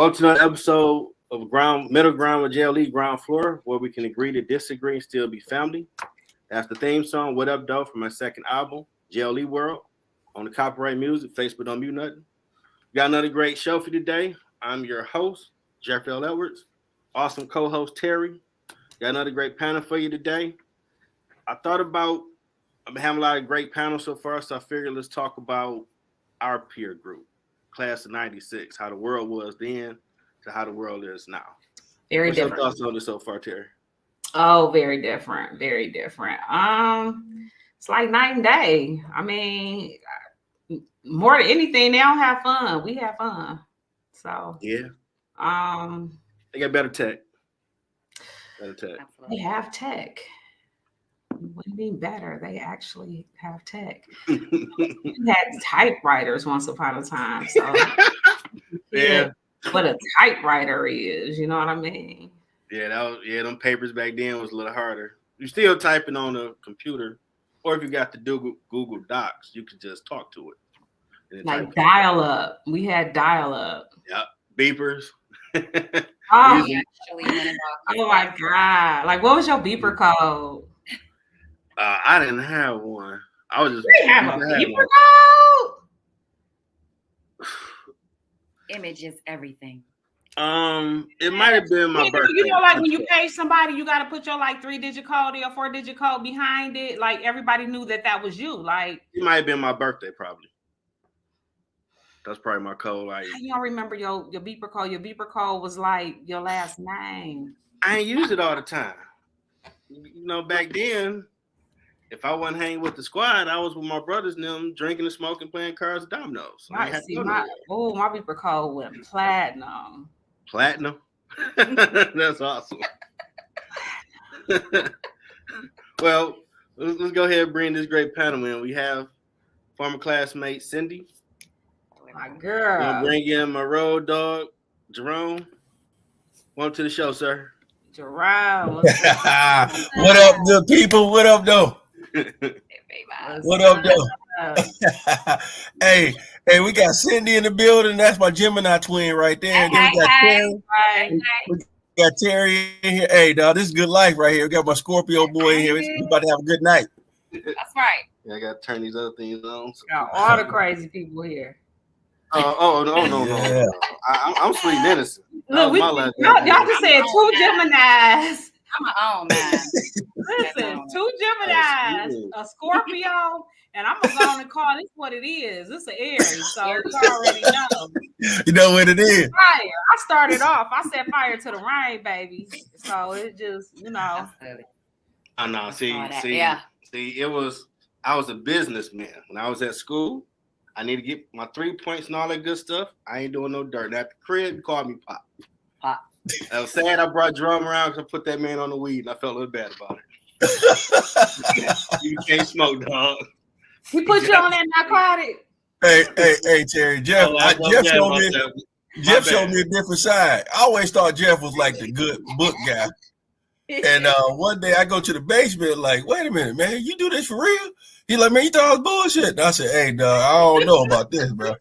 Welcome to another episode of Middle Ground with JLE Ground Floor, where we can agree to disagree and still be family. That's the theme song, What Up, Doe, from my second album, JLE World. On the copyright music, Facebook don't mute nothing. Got another great show for you today. I'm your host, Jeff L. Edwards. Awesome co-host, Teri. Got another great panel for you today. I've been having a lot of great panels so far, so I figured let's talk about our peer group, class of 96, how the world was then to how the world is now. What's different. Your thoughts on this so far, Teri? Oh, very different. Very different. It's like night and day. I mean, more than anything, they don't have fun. We have fun. So yeah. They got better tech. They have tech. What do you mean better? They actually have tech. We had typewriters once upon a time. So yeah. What a typewriter is, you know what I mean? Yeah, them papers back then was a little harder. You're still typing on a computer, or if you got the Google Docs, you could just talk to it. Like dial up. We had dial up. Yep. Beepers. Oh my God. Like, what was your beeper code? I didn't have one. I was just. We have a beeper code? Image is everything. It might have been my birthday. You know, like when you pay somebody, you got to put your like 3-digit code or 4-digit code behind it. Like everybody knew that was you. Like it might have been my birthday, probably. That's probably my code. Like you don't remember your beeper code. Your beeper code was like your last name. I ain't use it all the time. You know, back then, if I wasn't hanging with the squad, I was with my brothers and them drinking and smoking, playing cards and dominoes. Right. See, my beeper code went platinum. Platinum? That's awesome. Well, let's go ahead and bring this great panel in. We have former classmate Cindi. My girl. We'll bring in my road dog, Jerome. Welcome to the show, sir. Jerome. What up, good people? What up, though? What up, though? Hey, we got Cindi in the building. That's my Gemini twin right there. Then we got Teri in here. Hey, dog, this is good life right here. We got my Scorpio boy in here. We about to have a good night. That's right. Yeah, I got to turn these other things on. Got all the crazy people here. No. Yeah. I'm sweet and innocent. Look, y'all just said 2 Geminis. I'm my own man. Listen, 2 Geminis, a Scorpio, and I'm gonna go on and call this what it is. It's an Aries, so you already know. You know what it is? Fire. I started off. I set fire to the rain, baby. So it just, you know. I know. See, I was a businessman when I was at school. I need to get my 3 points and all that good stuff. I ain't doing no dirt. At the crib, you called me Pop. I was sad I brought Jerome around because I put that man on the weed and I felt a little bad about it. You can't smoke, dog. He put you on that narcotic. Hey, Teri. Jeff showed me a different side. I always thought Jeff was like the good book guy. And one day I go to the basement like, wait a minute, man, you do this for real? He's like, man, you thought I was bullshit. And I said, hey, dog, I don't know about this, bro.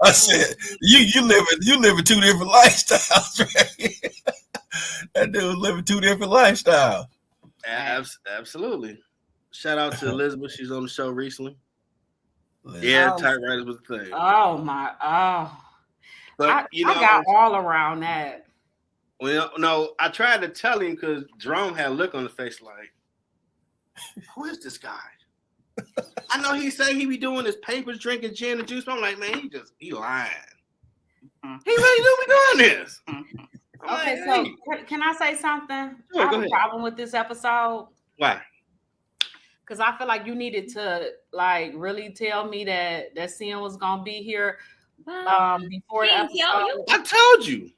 I said, you living 2 different lifestyles, right? That dude was living 2 different lifestyles. Absolutely. Shout out to Elizabeth. She's on the show recently. Yeah, typewriters was the thing. But I got all around that. Well, no, I tried to tell him because Jerome had a look on his face like, who is this guy? I know he say he be doing his papers, drinking gin and juice. But I'm like, man, he lying. He really do be doing this. Okay, so can I say something? Sure, I have a problem with this episode. Why? Because I feel like you needed to like really tell me that Sin was gonna be here before the episode. I told you.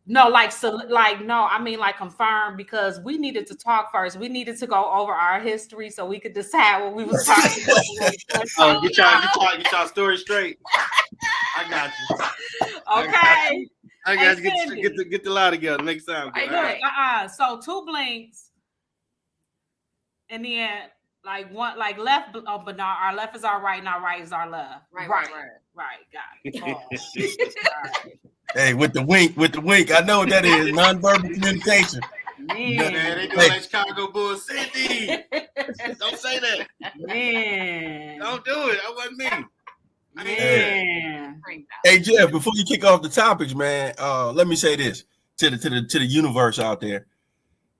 No, I mean confirm, because we needed to talk first. We needed to go over our history so we could decide what we was talking about. Get y'all story straight. I got you. Okay. I got to get the lie together. Make sound good. Right. So 2 blinks, and then left, but now our left is our right, and our right is our left. Right. Got it. All right. Hey, with the wink. I know what that is. Nonverbal communication. Man, they do like Chicago Bulls. Cindi, don't say that. Man, Don't do it. That wasn't me. Man. Hey Jeff, before you kick off the topics, man, let me say this to the universe out there.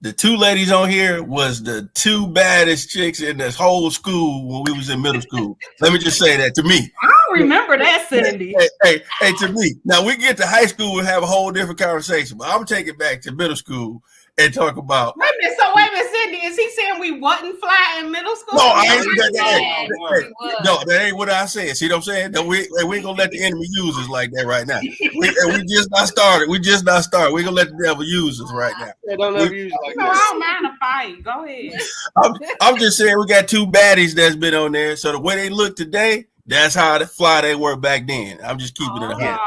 The two ladies on here was the two baddest chicks in this whole school when we was in middle school. Let me just say that to me. I don't remember that, Cindi. Hey, to me. Now we get to high school and have a whole different conversation, but I'm taking it back to middle school and talk about. Wait a minute, Cindi, is he saying we wasn't fly in middle school? No, I ain't that ain't what I said. See what I'm saying? No, we ain't gonna let the enemy use us like that right now. We just not started. We ain't gonna let the devil use us right now. Yeah, don't let use like No, that. I don't mind a fight. Go ahead. I'm just saying we got two baddies that's been on there. So the way they look today, that's how the fly they were back then. I'm just keeping it a hand.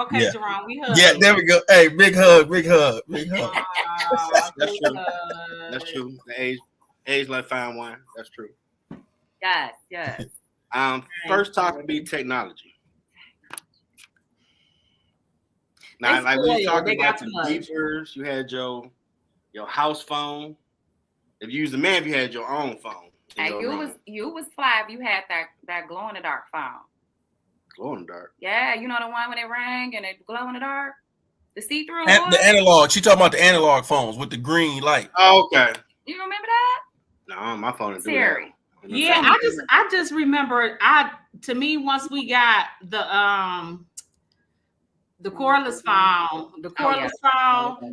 Okay, Yeah. Jerome, we hug. Yeah, there we go. Hey, big hug. That's true. That's true. The age like fine wine. That's true. Yes. First topic be technology. Now, It's like we spoiled. talked They about got the too much. beepers, you had your house phone. If you use the man, if you had your own phone. in And your room. you was fly if you had that glow in the dark phone. Glow in the dark. Yeah, you know the one when it rang and it glow in the dark? The see-through And one? the analog. She talking about the analog phones with the green light. Oh, okay. You remember that? No, my phone is Teri. Yeah, I just remember to me once we got the cordless phone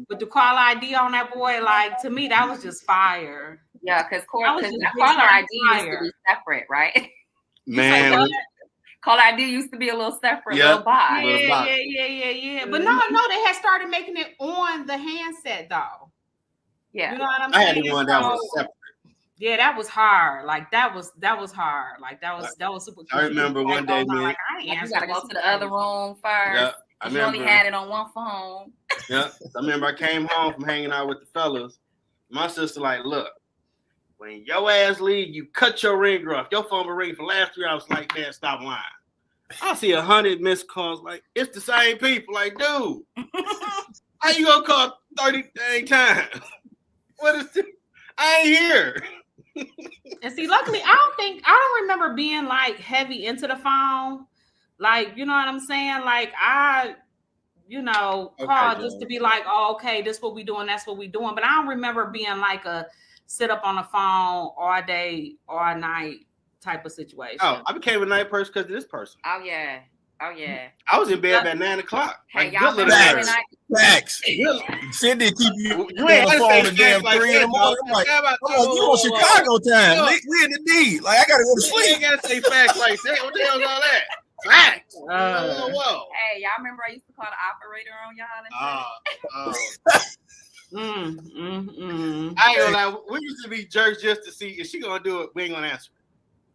with the call ID on that boy, like to me that was just fire. Yeah, because caller just ID used fire. to be separate, right? Man, Caller ID used to be a little separate Yep. little box. Little box. Yeah. But no, they had started making it on the handset though. Yeah. You know what I'm I saying? had the one that was separate. Yeah, that was hard. Like that was hard. Like that was super. I remember one day, man. Like, I ain't You answering gotta go this to the other room first. Yeah, I You only remember. had it on one phone. Yeah, I remember I came home from hanging out with the fellas. My sister like, look, when your ass leave, you cut your ringer off. Your phone been ringing for the last 3 hours. Like, man, stop lying. I see 100 missed calls. Like, it's the same people. Like, dude, how you gonna call 30 dang times? What is this? I ain't here. And see, luckily, I don't remember being like heavy into the phone. Like, you know what I'm saying? Like I, called just to be like, oh, okay, this what we doing, that's what we doing. But I don't remember being like a sit up on the phone all day, all night type of situation. Oh, I became a night person because of this person. Oh yeah. I was in bed by 9 o'clock. Hey, Like, y'all good remember little when nerd. Facts. Good- Cindy keep you You ain't on the gotta phone say at damn facts like 3 in the that, morning. though. I'm like, How about you on Chicago time. We in the D. Like, I gotta go to You sleep. ain't gotta say facts like that. What the hell's all that? Facts. Whoa. Hey, y'all remember I used to call the operator on y'all and shit? I ain't gonna lie. We used to be jerks just to see if she gonna do it. We ain't gonna answer.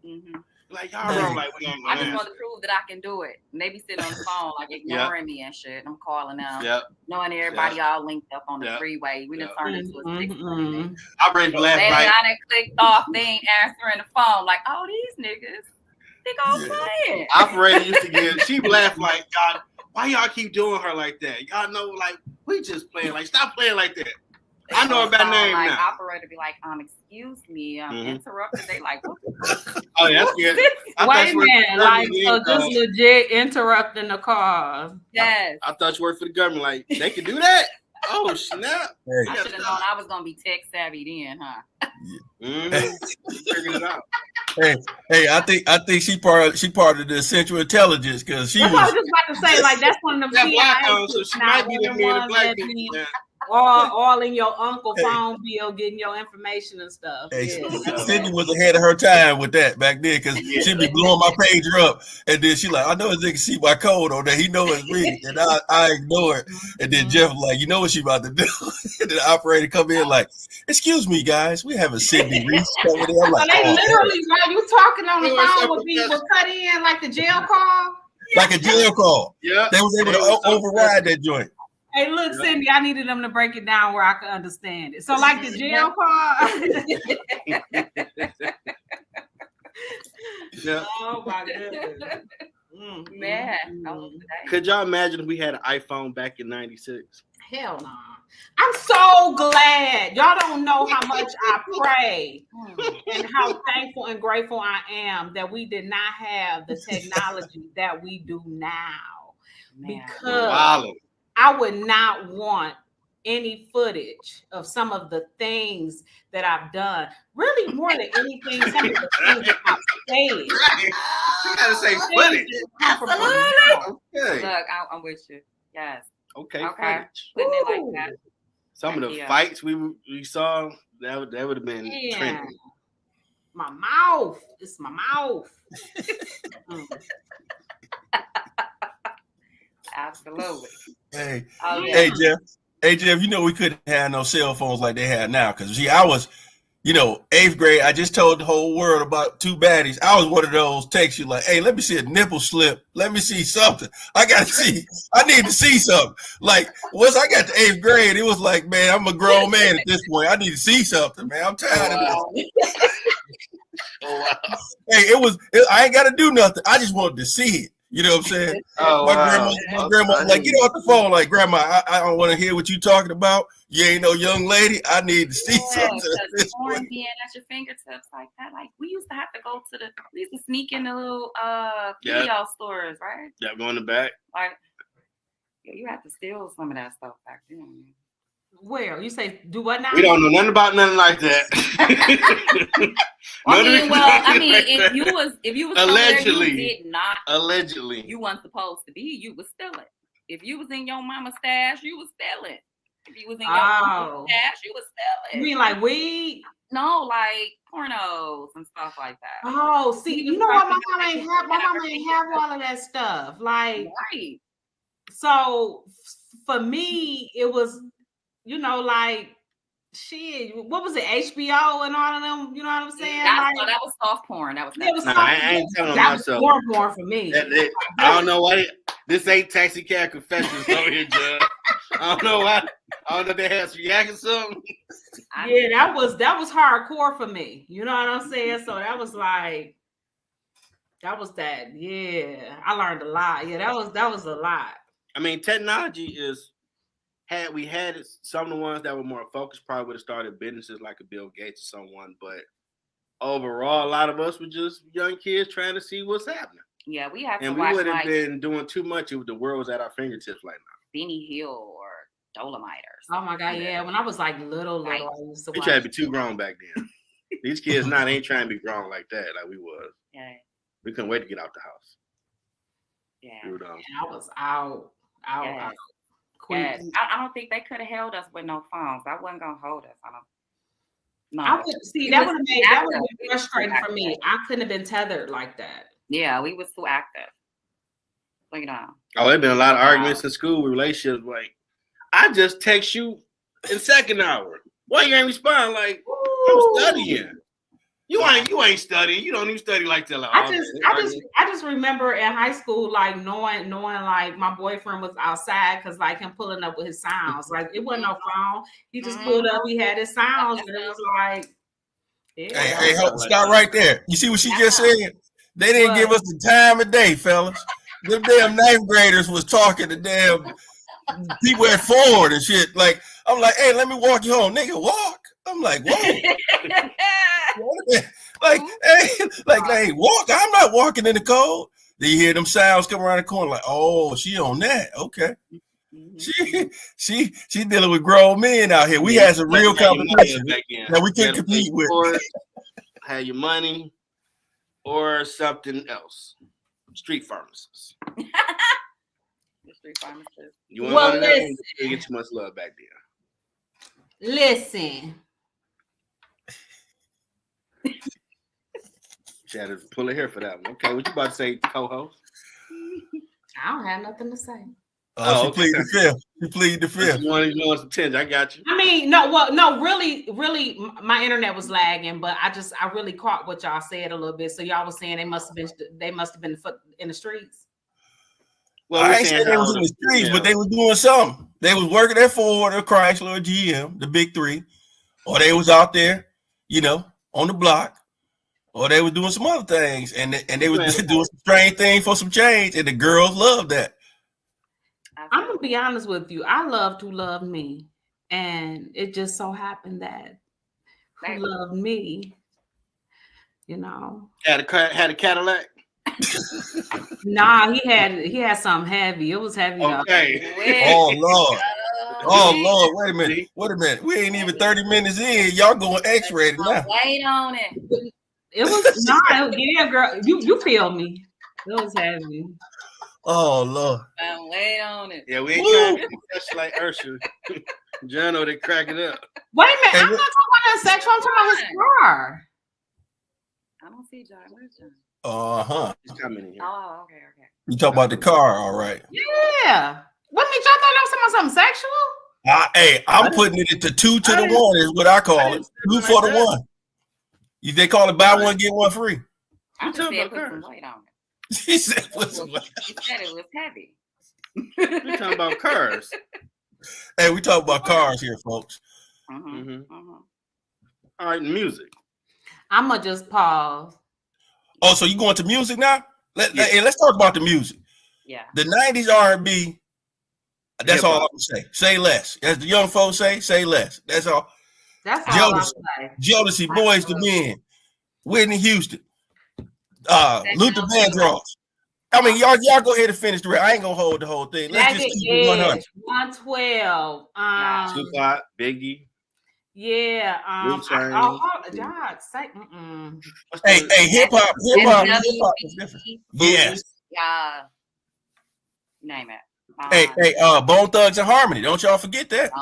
Mm-hmm. Like y'all wrong. Like we ain't I gonna just want answer. to prove that I can do it. And they be sitting on the phone like ignoring me and shit. I'm calling them, knowing everybody all linked up on the freeway. We done turned into a 6 I bring the last They night. done clicked off. They ain't answering the phone. Like, oh, these niggas, they all playing. Operator used to get. She laughed like, God, why y'all keep doing her like that? Y'all know, like we just playing. Like stop playing like that. I know her by name like, now. Operator be like, excuse me, interrupted. They like, what the fuck? Oh, yeah, that's good. Wait a minute, like so just legit interrupting the call. Yes. I thought you worked for the government. Like they could do that. Oh snap! I should have known I was gonna be tech savvy then, huh? Figured it out. Hey, I think she part of the Central Intelligence because she That's was. what I was just about to say. Like that's one of them Black on, so she might be the black people. Yeah. all in your uncle phone bill, getting your information and stuff. Hey, Yeah. Cindy was ahead of her time with that back then because she'd be blowing my pager up, and then she like, I know this nigga see my code on there. He know it's me, and I ignore it. And then Jeff like, you know what she about to do? And then the operator come in like, excuse me, guys, we have a Cindy Reese over there. I'm like, so they literally while you talking on the phone would cut in like the jail call. like a jail call. Yeah, they was able to override that joint. Hey, look, Cindi, I needed them to break it down where I could understand it. So, like the jail call. Yeah. Oh my goodness. Could y'all imagine if we had an iPhone back in '96? Hell no. I'm so glad. Y'all don't know how much I pray and how thankful and grateful I am that we did not have the technology that we do now. Because I would not want any footage of some of the things that I've done. Really, more than anything, some of the things that I've said. You gotta say footage. Okay. Look, I'm with you. Yes. Okay. Footage. Putting it like that. Some of the fights we saw, that would have been trending. My mouth. It's my mouth. Absolutely. Hey, Hey Jeff, you know we couldn't have no cell phones like they have now. Cause see, I was, 8th grade. I just told the whole world about two baddies. I was one of those texts you like, hey, let me see a nipple slip. Let me see something. I need to see something. Like once I got to 8th grade, it was like, man, I'm a grown man at this point. I need to see something, man. I'm tired of this. Hey, I ain't got to do nothing. I just wanted to see it. You know what I'm saying? My grandma was like, get off the phone. Like, Grandma, I don't want to hear what you talking about. You ain't no young lady. I need to see something. Porn being at your fingertips like that. Like, we used to have to go we used to sneak in the little video stores, right? Yeah, go in the back. Like, you have to steal some of that stuff back then. Where? You say do what now? We don't know nothing about nothing like that. If you was allegedly, you did not allegedly, you weren't supposed to be. You was stealing. If you was in your mama's stash, you was stealing. If you was in your mama's stash, you was stealing. You mean like weed? No, like pornos and stuff like that. Oh, see, you know what? My mama ain't have all of that stuff. Like, right. So for me, it was. Like, shit, what was it, HBO and all of them? You know what I'm saying? That was soft porn. That was I ain't telling myself. That was porn for me. I don't know why. This ain't Taxi Cab Confessions over here, Judge. I don't know why. I don't know if they had some yak or something. Yeah, that was hardcore for me. You know what I'm saying? So that was like, yeah. I learned a lot. Yeah, that was a lot. I mean, technology is. Had we had it, some of the ones that were more focused probably would have started businesses like a Bill Gates or someone. But overall, a lot of us were just young kids trying to see what's happening. Yeah, we have and we would have been doing too much if the world was at our fingertips right now. Benny Hill or Dolomite or something. Oh my God, yeah. When I was like little, I used to watch. We tried to be too grown back then. These kids now ain't trying to be grown like that, like we was. Yeah. We couldn't wait to get out the house. Yeah. I was out. Yes. I don't think they could have held us with no phones. I wasn't gonna hold us. That would have been frustrating for me. I couldn't have been tethered like that. Yeah, we was too active. There's been a lot of arguments in school with relationships. Like, I just text you in second hour. Why you ain't respond? Like, I'm studying. You ain't studying. You don't even study like that. I just remember in high school, like knowing like my boyfriend was outside because like him pulling up with his sounds. Like it wasn't no phone. He just pulled up. He had his sounds, and it was like, yeah. Hey, stop right there. You see what she just said? They didn't give us the time of day, fellas. Them damn 9th graders was talking to damn people at Ford and shit. Like I'm like, hey, let me walk you home, nigga. Walk. I'm like, whoa. Hey, walk. I'm not walking in the cold. Then you hear them sounds come around the corner, like, oh, she on that. Okay. She dealing with grown men out here. We had some real competition that we couldn't compete with. Had your money or something else. Street pharmacists. The street pharmacist. You want to get too much love back there. Listen. She had to pull her hair for that one. Okay, what you about to say, co-host? I don't have nothing to say. She plead the fifth. She plead the fifth. You want some attention? I got you. I mean, really, my internet was lagging, but I really caught what y'all said a little bit. So y'all was saying they must have been in the streets. Well, I ain't saying they was in the streets, but they was doing something. They was working at Ford or Chrysler or GM, the big three, or they was out there, on the block. or they were doing some other things, and they were doing some strange things for some change, and the girls loved that. I'm gonna be honest with you. I love to love me, and it just so happened that who loved me, you know, had a Cadillac. Nah, he had something heavy. It was heavy. Okay. Oh Lord. Oh Lord, wait a minute. We ain't even 30 minutes in. Y'all going X-rated now. Wait on it. It was yeah, girl. You feel me. It was heavy. Oh Lord. Wait on it. Yeah, we ain't trying to be such like Ursula. Jono, they crack it up. Wait a minute, I'm not talking about sexual, I'm talking about his car. I don't see John. Where's John? He's coming in here. Oh, okay. You talk about the car, all right. Yeah. What made y'all thought that was something sexual? I'm putting it into 2 to the 1 is what I call it. 2 for the 1. They call it buy one, get one free. I just said put some weight on it. She said put some weight. She said it was heavy. We're talking about cars. Hey, we talk about cars here, folks. All right, music. I'm going to just pause. Oh, so you going to music now? Let's talk about the music. Yeah. The 90s R&B, that's all I'm going to say. Say less. As the young folks say less. That's all. That's all I'm saying. Jodeci, Boys to Men, Whitney Houston, Luther Vandross. I mean, y'all go ahead and finish the rest. I ain't going to hold the whole thing. Let's just keep it 100. 112. Tupac, Biggie. Yeah. Hey, hip hop is different. Yes. Yeah. Name it. Hey, Bone Thugs and Harmony. Don't y'all forget that.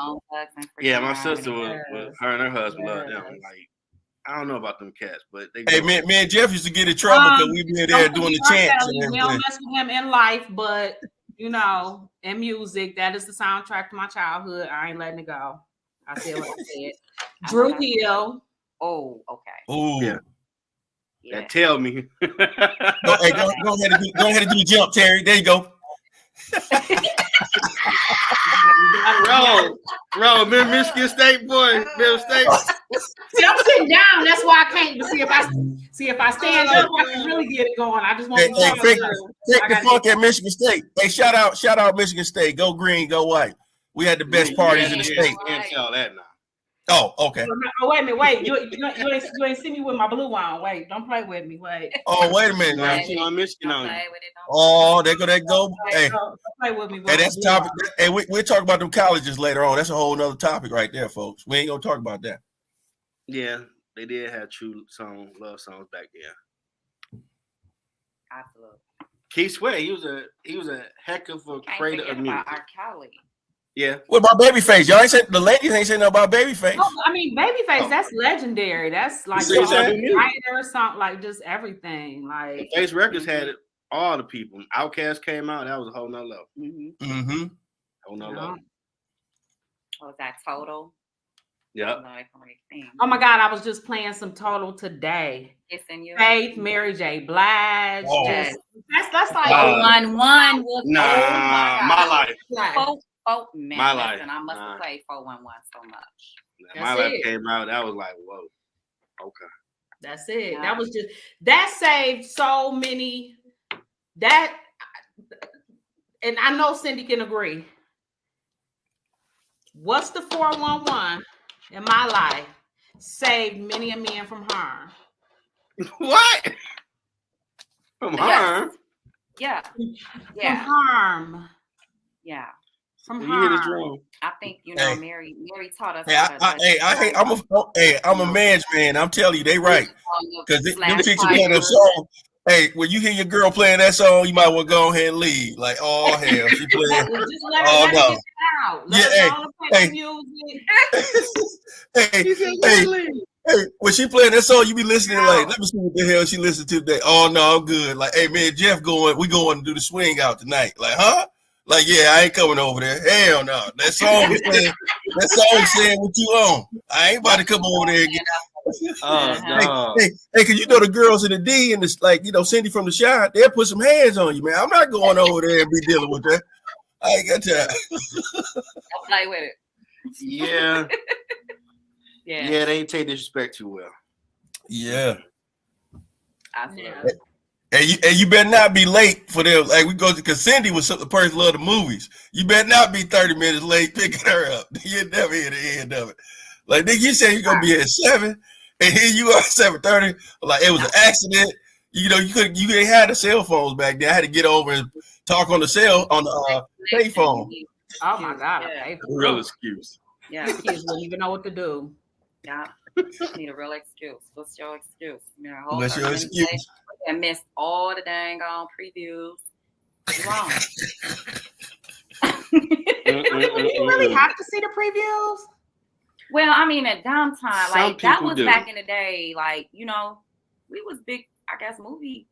Yeah, my sister was her and her husband loved them. Like, I don't know about them cats, but they. Hey, me and Jeff used to get in trouble because we been there doing the chants. We don't mess with him in life, but you know, in music, that is the soundtrack to my childhood. I ain't letting it go. I said what I said. Drew Hill. Oh, okay. Oh, yeah. That tell me. Go ahead and do the jump, Terry. There you go. Bro, Michigan State boy, Middle State. See, I'm sitting down. That's why I can't see if I stand up. I can really get it going. I just want to take the funk at Michigan State. Hey, shout out Michigan State. Go green, go white. We had the best parties in the state. Can't tell that now. Oh, okay. Oh, wait a minute. Wait, you ain't see me with my blue on. Wait, don't play with me. Wait. Oh, wait a minute. Now. Michigan on you. Oh, there go. Hey, don't play with me. Hey, that's topic. Hey, we'll talk about them colleges later on. That's a whole nother topic right there, folks. We ain't gonna talk about that. Yeah, they did have true love songs back then. Absolutely. Keith Sweat, he was a heck of a creator of music. R. Kelly. Yeah. What about Babyface? Y'all ain't said the ladies ain't saying nothing about Babyface. No, I mean Babyface, that's legendary. That's like writer, something like just everything. Like Face Records had it, all the people. Outkast came out, that was a whole nother level. Whole nother level. What was that, Total? Yeah. Oh my God, I was just playing some Total today. Faith, Mary J. Blige. Oh. That's like 1-1 was my life. My life. And I must have played 411 so much. My life came out. That was like, whoa. Okay. That's it. That was just that saved so many. And I know Cindi can agree. What's the 411 in my life saved many a man from harm? What? From harm? Yeah. From harm. Yeah. From you harm. Hear the drum. I think Mary taught us. I'm a man's man. I'm telling you, they right. Because them chicks playing that song. Hey, when you hear your girl playing that song, you might want to go ahead and leave. Like, oh hell, she playing. Just let her get it out. Hey, when she playing that song, you be listening like, let me see what the hell she listened to today. Oh no, I'm good. Like, hey man, Jeff we going to do the swing out tonight. Like, huh? Like, yeah, I ain't coming over there. Hell no. That song saying what you on. I ain't about to come over there again. No. Hey, cause you know the girls in the D and this, like, Cindi from the Shy, they'll put some hands on you, man. I'm not going over there and be dealing with that. I ain't got time. I'll play with it. Yeah. Yeah, they ain't take disrespect too well. Yeah. Absolutely. And you better not be late for them. Like we go to, because Cindi was the person love the movies. You better not be 30 minutes late picking her up. You never hear the end of it. Like nigga, you say you're gonna be at 7, and here you are at 7:30. Like it was an accident. You know, you didn't have the cell phones back then. I had to get over and talk on the payphone. Oh my God, real excuse. Yeah, kids don't even know what to do. Yeah, need a real excuse. What's your excuse? What's your excuse? I missed all the dang on previews. You're wrong. You really have to see the previews? Well, I mean, at downtime, like that was back in the day. Like, you know, we was big, I guess, movie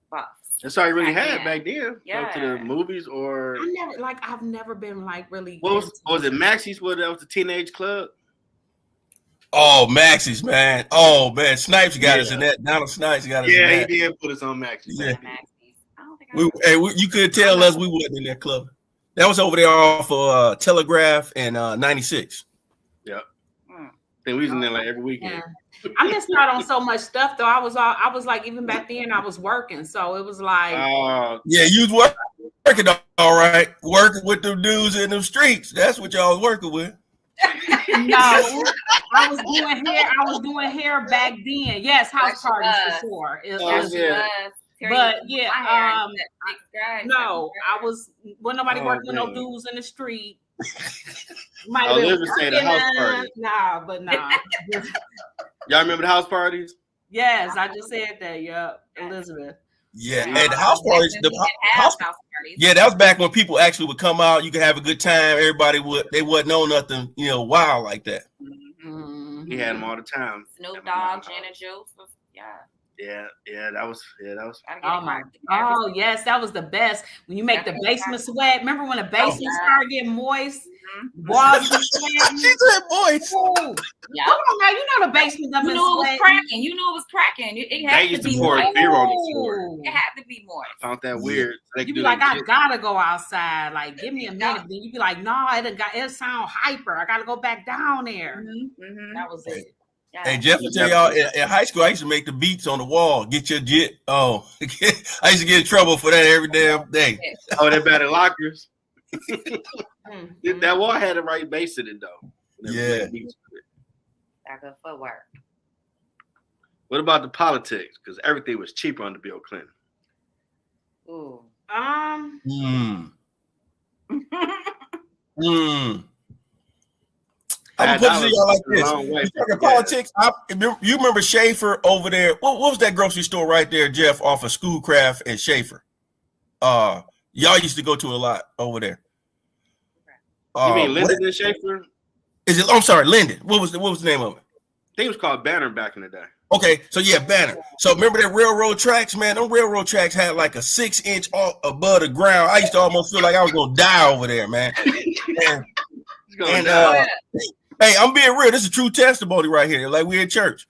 buffs. That's all you really had back then. Yeah. Go to the movies or I've never been like really. What was it? Maxie's? What that was the Teenage Club? Oh, Maxie's, man. Oh man, Snipes got us in that. Donald Snipes got us in that. Yeah, he did put us on Maxie's. Yeah. Maxie's. I don't think you could tell us we wasn't in that club. That was over there off of Telegraph and 96. Yep. I think we was in there like every weekend. Yeah. I missed out on so much stuff though. I was like, even back then I was working, so it was like yeah, you was working all right, working with them dudes in them streets. That's what y'all was working with. No, I was doing hair back then. Yes, house parties for sure. But yeah, no, I wasn't nobody working with no dudes in the street. Might have been say the house party. Nah, but nah. Y'all remember the house parties? Yes, I just said that. Yep, Elizabeth. Yeah, and the house parties, house parties. Yeah, that was back when people actually would come out. You could have a good time. Everybody they wouldn't know nothing, wild like that. Mm-hmm. He had them all the time. Snoop Dogg, Gin and Juice, Yeah, that was. Oh yes, that was the best. When you make the basement sweat. Remember when the basement started getting moist? Walls were sweating. She said moist. Yeah. Come on now, you know the basement up. You knew it was cracking. It had to be pour moist. beer on the floor. It had to be moist. I found that weird. You'd be like, I gotta go outside. Like, give me a minute. Then you'd be like, no, it sound hyper. I gotta go back down there. Mm-hmm. That was it. Yeah. Hey, Jeff, I tell y'all, in high school, I used to make the beats on the wall. Get your jit. Oh, I used to get in trouble for that every damn day. Oh, they batted lockers. That wall had the right bass in it, though. Yeah. That good footwork. What about the politics? Because everything was cheaper under Bill Clinton. Ooh. I'm gonna put it to y'all like this. You talking politics? You remember Schaefer over there? What was that grocery store right there, Jeff, off of Schoolcraft and Schaefer? Y'all used to go to a lot over there. You mean Linden and Schaefer? Is it? I'm sorry, Linden. What was the name of it? I think it was called Banner back in the day. Okay, so yeah, Banner. So remember that railroad tracks, man? Them railroad tracks had like a 6-inch above the ground. I used to almost feel like I was gonna die over there, man. Hey, I'm being real. This is a true testimony right here. Like we in church.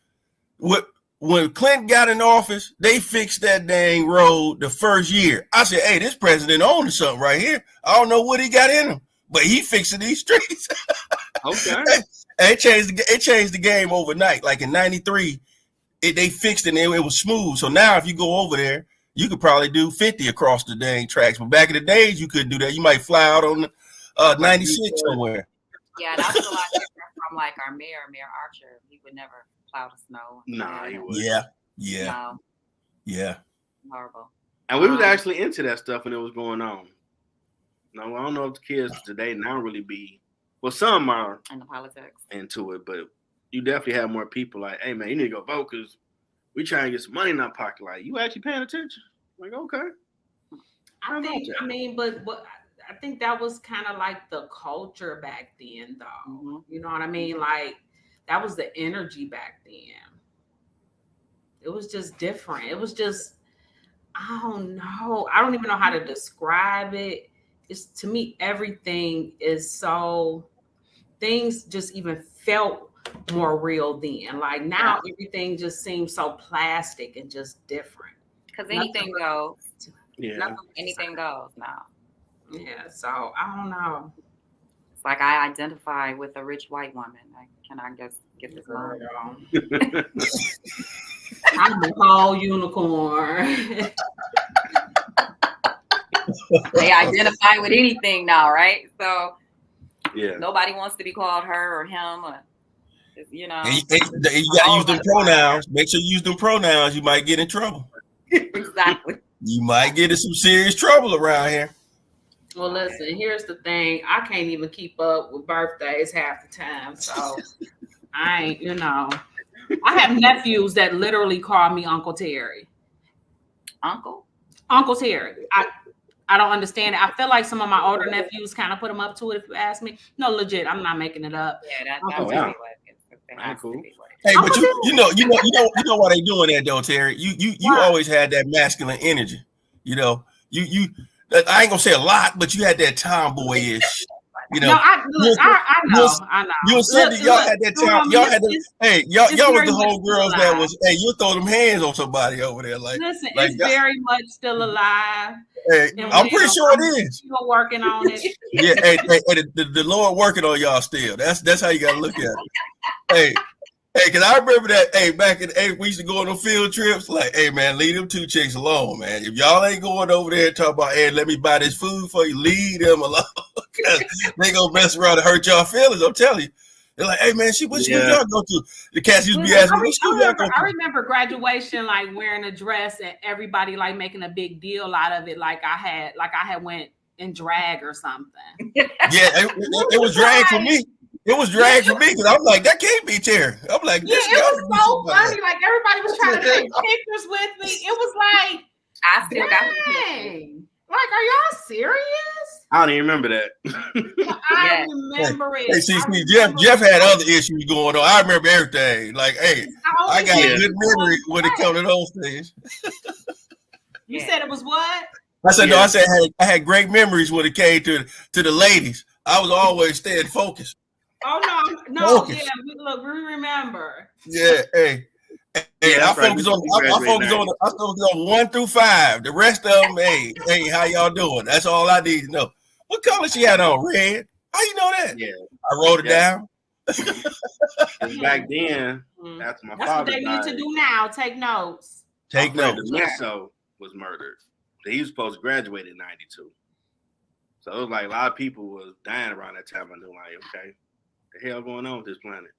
When Clinton got in office, they fixed that dang road the first year. I said, hey, this president owns something right here. I don't know what he got in him, but he fixing these streets. Okay. It changed the game overnight. Like in '93, they fixed it and it was smooth. So now if you go over there, you could probably do 50 across the dang tracks. But back in the days, you couldn't do that. You might fly out on 96 somewhere. Yeah, that was a lot different from like our mayor Archer. He would never plow the snow. Nah, he would. Yeah. Horrible. And we was actually into that stuff when it was going on. No, I don't know if the kids today now really be. Well, some are in the politics into it, but you definitely have more people like, hey man, you need to go vote because we trying to get some money in our pocket. Like, you actually paying attention? Like, okay. I think that was kind of like the culture back then, though. Mm-hmm. You know what I mean? Like, that was the energy back then. It was just different. It was just, I don't know. I don't even know how to describe it. It's, to me, everything is so, things just even felt more real then. Like now, everything just seems so plastic and just different. Because anything goes. Yeah. Anything goes now. Yeah, so I don't know. It's like I identify with a rich white woman. Can I just get this money? I'm a whole unicorn. They identify with anything now, right? So yeah, nobody wants to be called her or him, or you know. And you gotta use them pronouns. Make sure you use them pronouns. You might get in trouble. Exactly. You might get in some serious trouble around here. Well, listen, here's the thing. I can't even keep up with birthdays half the time. So I ain't, I have nephews that literally call me Uncle Teri. Uncle Teri. I don't understand it. I feel like some of my older nephews kind of put them up to it, if you ask me. No, legit, I'm not making it up. Yeah, that's cool. Hey, but you know why they doing that though, Teri. You always had that masculine energy. You I ain't gonna say a lot, but you had that tomboyish. No, I know. You and Cindi, y'all had that time. Y'all had the, y'all was the whole girls that was, you throw them hands on somebody over there. Like, listen, it's very much still alive. Hey, I'm pretty sure it is. You're working on it. Yeah, the Lord working on y'all still. That's how you gotta look at it. Hey, cause I remember that. Hey, back in the day, we used to go on them field trips. Like, hey man, leave them two chicks alone, man. If y'all ain't going over there and talk about, hey, let me buy this food for you, leave them alone. They gonna mess around and hurt y'all feelings. I'm telling you. They're like, hey man, what school y'all go to? The cats used to be asking me, what school y'all go to? I remember graduation, like wearing a dress and everybody like making a big deal out of it, like I had went in drag or something. Yeah, it was drag for me. It was drag for me because I'm like, that can't be Teri. I'm like, yeah, it was so funny. Like everybody was trying to take pictures with me. It was like, I still got dang. Like, are y'all serious? I don't even remember that. I remember it. Hey, see, Jeff had other issues going on. I remember everything. Like, hey, I got a good memory when it comes to those things. You said it was what? I said no. I said I had great memories when it came to the ladies. I was always staying focused. Oh no, focus. Yeah. We remember. Yeah, hey, I focus on 1 through 5. The rest of them, hey, how y'all doing? That's all I need to know. What color she had on? Red. How you know that? Yeah, I wrote it down. Back then, that's what they need to do now. Take notes. Take notes. Meso was murdered. He was supposed to graduate in '92. So it was like a lot of people was dying around that time. I'm like, okay, the hell going on with this planet?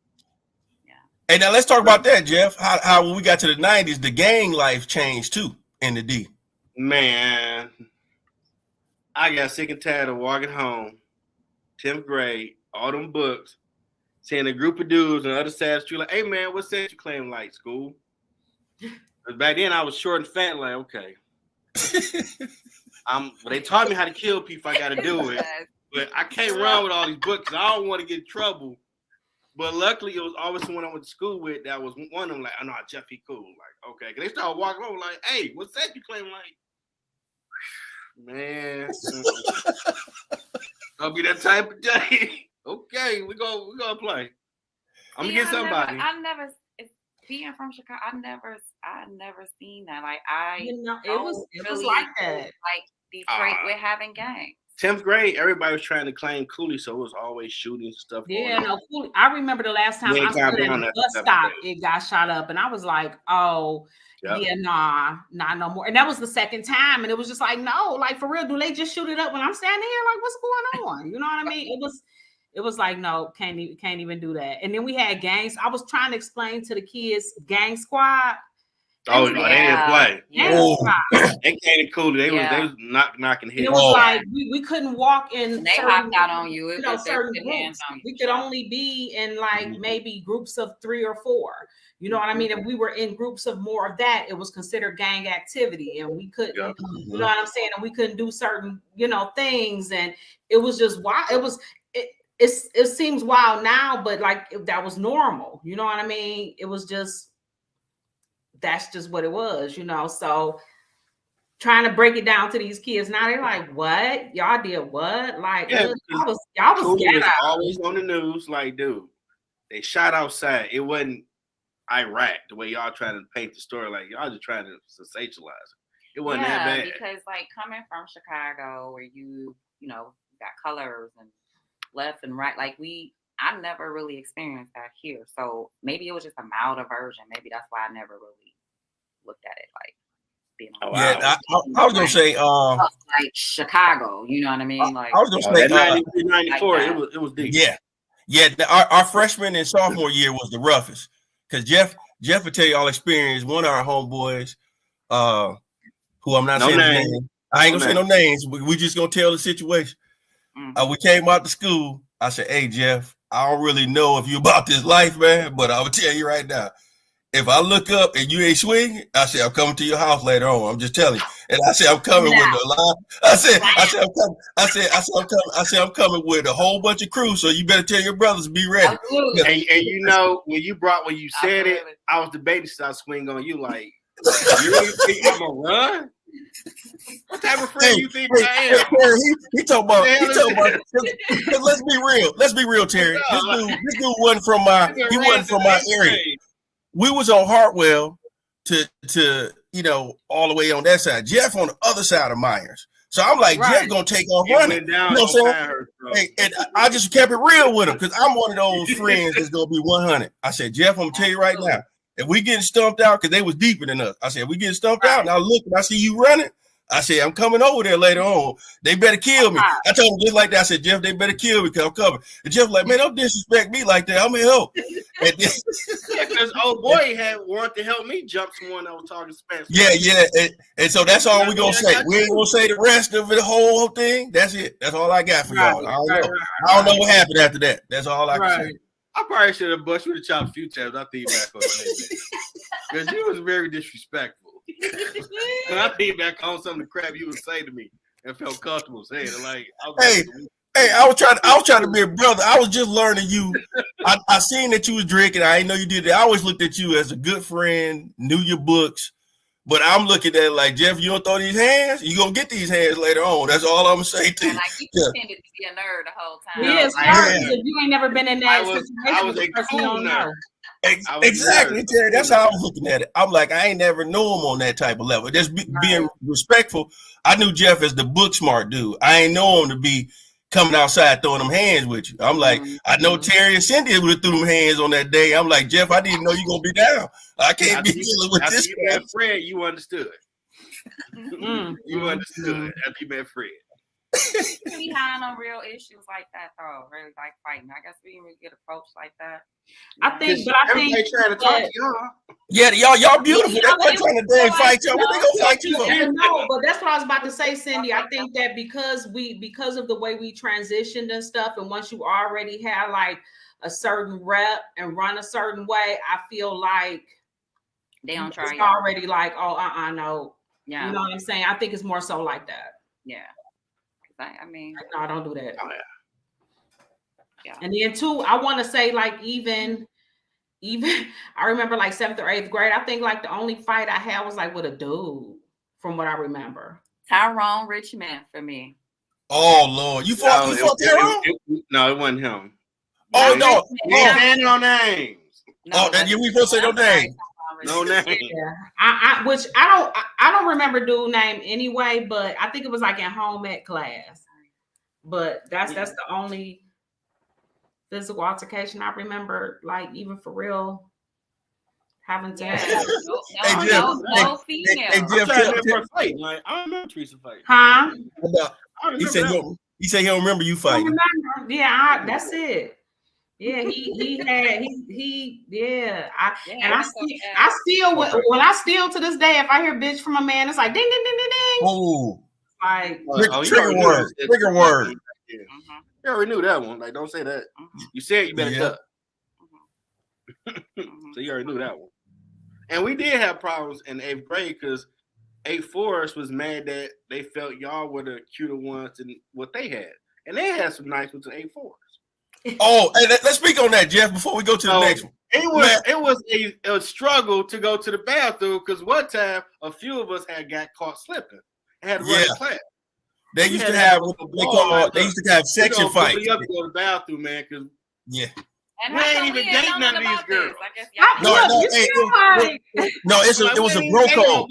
Yeah. Hey, now let's talk about that, Jeff. How when we got to the '90s, the gang life changed too in the D. Man, I got sick and tired of walking home, 10th grade, all them books, seeing a group of dudes on the other side of the street like, hey man, what set you claim like school? Because back then I was short and fat, like, okay. They taught me how to kill people. I got to do it, but I can't run with all these books. I don't want to get in trouble. But luckily, it was always someone I went to school with that was one of them. Like, oh no, Jeff, he cool. Like, okay, because they started walking over like, hey, what's that you claim? Like, man, I'll be that type of day. Okay, we gonna play. I'm gonna get somebody. I never. Being from Chicago, I never seen that. Like it was like that. Like Detroit, we're having gangs. 10th grade, everybody was trying to claim Cooley, so it was always shooting stuff. Yeah, no, Cooley. I remember the last time I stood at the bus stop, it got shot up, and I was like, oh, yeah, nah, no more. And that was the second time, and it was just like, no, like for real, do they just shoot it up when I'm standing here? Like, what's going on? You know what I mean? It was like, no, can't even do that. And then we had gangs. I was trying to explain to the kids, Gang Squad. Oh, no, they didn't play. They came to Cooley. They was knocking heads. It was like we couldn't walk in. They hopped out on you. Certain groups. We could only be in like maybe groups of 3 or 4. You know what I mean? If we were in groups of more of that, it was considered gang activity, and we couldn't. You know what I'm saying? And we couldn't do certain, things, and it was just wild. It seems wild now, but like that was normal. You know what I mean? It was just. That's just what it was, So trying to break it down to these kids now, they're like, "What? Y'all did what? Like, y'all was ghetto." Always on the news, like, dude, they shot outside. It wasn't Iraq the way y'all trying to paint the story. Like, y'all just trying to sensationalize it. It wasn't that bad. Because like coming from Chicago, where you got colors and left and right, like I never really experienced that here. So maybe it was just a milder version. Maybe that's why I never really looked at it like being. Yeah, I was gonna say, like Chicago. You know what I mean? Like I was gonna say, 94. It was deep. Yeah. Our freshman and sophomore year was the roughest because Jeff will tell you all experience. One of our homeboys, who I'm not saying his name. I ain't gonna say no names. We just gonna tell the situation. We came out to school. I said, "Hey Jeff, I don't really know if you about this life, man, but I will tell you right now. If I look up and you ain't swinging, I say I'm coming to your house later on. I'm just telling you." And I said I'm coming with a lot. I said I'm coming with a whole bunch of crew. So you better tell your brothers to be ready. And you know when you said it, I was debating to start swing on you like, you really think I'm gonna run? What type of friend you think I am? He talking about. Let's be real, Terry. This dude wasn't from my area. We was on Hartwell to all the way on that side. Jeff on the other side of Myers. So I'm like, Jeff gonna take off running. You know what I'm saying? And I just kept it real with him because I'm one of those friends that's gonna be 100. I said, Jeff, I'm gonna tell you right now, if we getting stumped out because they was deeper than us. I said, we getting stumped out, and I look and I see you running. I said, I'm coming over there later on. They better kill me. I told him just like that. I said, Jeff, they better kill me because I'm coming. And Jeff like, man, don't disrespect me like that. I'm gonna help. Because old boy wanted to help me jump someone that was talking Spanish. Yeah. And so that's all we gonna say. We ain't gonna say the rest of the whole thing. That's it. That's all I got for y'all. I don't know what happened after that. That's all I can say. I probably should have busted with a chop a few times. I think back on that because you was very disrespectful. And I think back on some of the crap you would say to me and felt comfortable saying it. Like, I was trying to be a brother. I was just learning you. I seen that you was drinking. I didn't know you did that. I always looked at you as a good friend, knew your books. But I'm looking at it like, Jeff, you don't throw these hands, you gonna get these hands later on. That's all I'm gonna say to you. Like you pretended to be a nerd the whole time. Yes, if you ain't never been in that situation. I was a cool nerd. Exactly, Terry. That's how I was looking at it. I'm like, I ain't never knew him on that type of level. Just being respectful. I knew Jeff as the book smart dude. I ain't know him to be coming outside throwing them hands with you. I'm like, I know Teri and Cindi would have threw them hands on that day. I'm like, Jeff, I didn't know you gonna be down. I can't be dealing with this. After you met Fred, you understood. You understood after you met Fred. We had on real issues like that though, really like fighting. I guess we didn't really get approached like that. I think trying to talk to y'all. Yeah, y'all beautiful. They're trying to dang fight y'all. What they gonna fight you for? No, but that's what I was about to say, Cindi. I think that because of the way we transitioned and stuff, and once you already have like a certain rep and run a certain way, I feel like they don't try. It's already like, no. Yeah. You know what I'm saying? I think it's more so like that. Yeah. I mean, no, I don't do that. Oh, yeah. And then too, I want to say like even I remember like 7th or 8th grade. I think like the only fight I had was like with a dude, from what I remember. Tyrone Richmond for me. Oh Lord, you fought Tyrone? No, it wasn't him. Oh no, no names. No, then we supposed to say no names. No name. Yeah. Which I don't remember dude name anyway, but I think it was like in home ec class. But that's the only physical altercation I remember, like even for real, having to have. No female. I'm trying to remember a fight. Like I don't remember Teresa fight. Huh? He said he don't remember you fighting. Yeah, that's it. Yeah, I still to this day, if I hear bitch from a man, it's like ding ding ding ding ding. Oh, like trigger word. Yeah. You already knew that one. Like, don't say that. You said you better cut. So you already knew that one. And we did have problems in 8th grade because 8-4s was mad that they felt y'all were the cuter ones than what they had, and they had some nice ones in 8-4s. Oh, hey, let's speak on that, Jeff, before we go to the next one. It was a struggle to go to the bathroom because one time a few of us got caught slipping and had to run to class. They used to have what they call section fights. You have to go to the bathroom, man, because and we ain't even dating none of these girls. It was a bro code.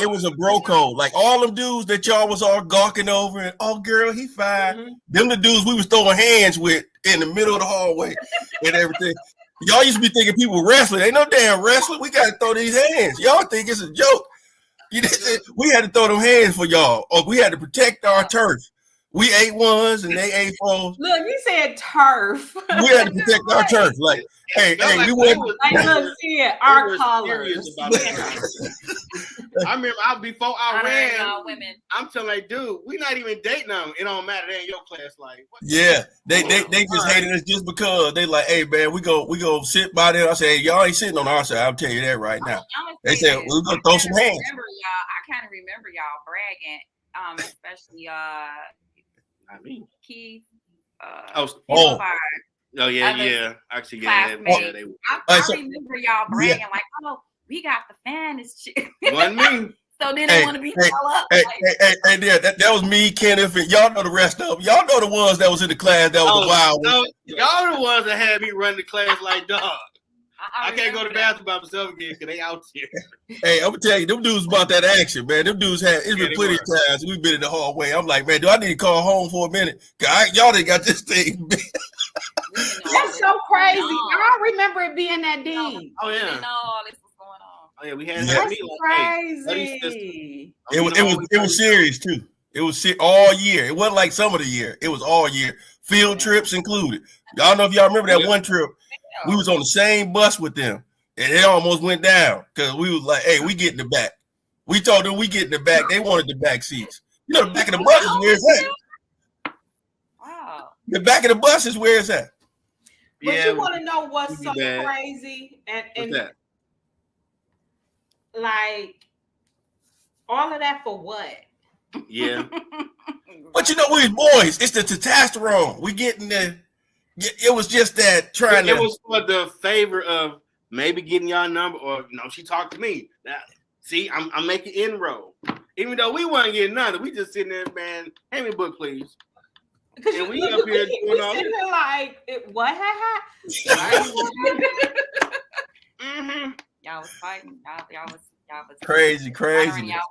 It was a bro code. Like all them dudes that y'all was all gawking over and girl, he fine. Them the dudes we was throwing hands with in the middle of the hallway and everything. Y'all used to be thinking people wrestling. Ain't no damn wrestling. We got to throw these hands. Y'all think it's a joke. We had to throw them hands for y'all. Or we had to protect our turf. We 8-1s and they 8-4s. Look, you said turf. We had to protect our turf. Like, hey, we went. Look, see it, our colors. I remember before I ran, women. I'm telling like, dude, we not even dating them. It don't matter. They in your class. Like, what? Yeah, they just hated us just because they like, hey man, we go sit by there. I say, hey, y'all ain't sitting on our side. I'll tell you that right now. They said we're gonna throw some hands. I kind of remember y'all bragging, especially Keith. Oh yeah. Actually, yeah. I remember y'all bragging like, oh, we got the finest shit. Wasn't me. So then they want to be all up. That was me, Kenneth, and y'all know the rest of them. Y'all know the ones that was in the class that was the wild ones. Y'all the ones that had me run the class like dog. I can't go to the bathroom by myself again because they out here. Hey, I'm gonna tell you, them dudes about that action, man. Them dudes it's been plenty of times we've been in the hallway. I'm like, man, do I need to call home for a minute? Cause y'all done got this thing. That's so crazy. I remember it being that deep. Oh yeah. No, this was going on. Oh yeah, we had That's crazy. It was serious too. It was all year. It wasn't like some of the year. It was all year. Field trips included. Y'all know if y'all remember that one trip. We was on the same bus with them, and it almost went down because we was like, "Hey, we get in the back." We told them we get in the back. They wanted the back seats. You know, the back of the bus is where it's at. Wow. The back of the bus is where it's at. But you want to know what's so crazy and that? Like all of that for what? Yeah. But you know, we boys. It's the testosterone. We getting there. It was just that It was for the favor of maybe getting y'all number, or she talked to me. Now, see, I'm making inroad, even though we wasn't getting nothing. We just sitting there, man. Hand me a book, please. And we up here doing all this. Like, what? Mm-hmm. Y'all was fighting. Y'all was crazy. Y'all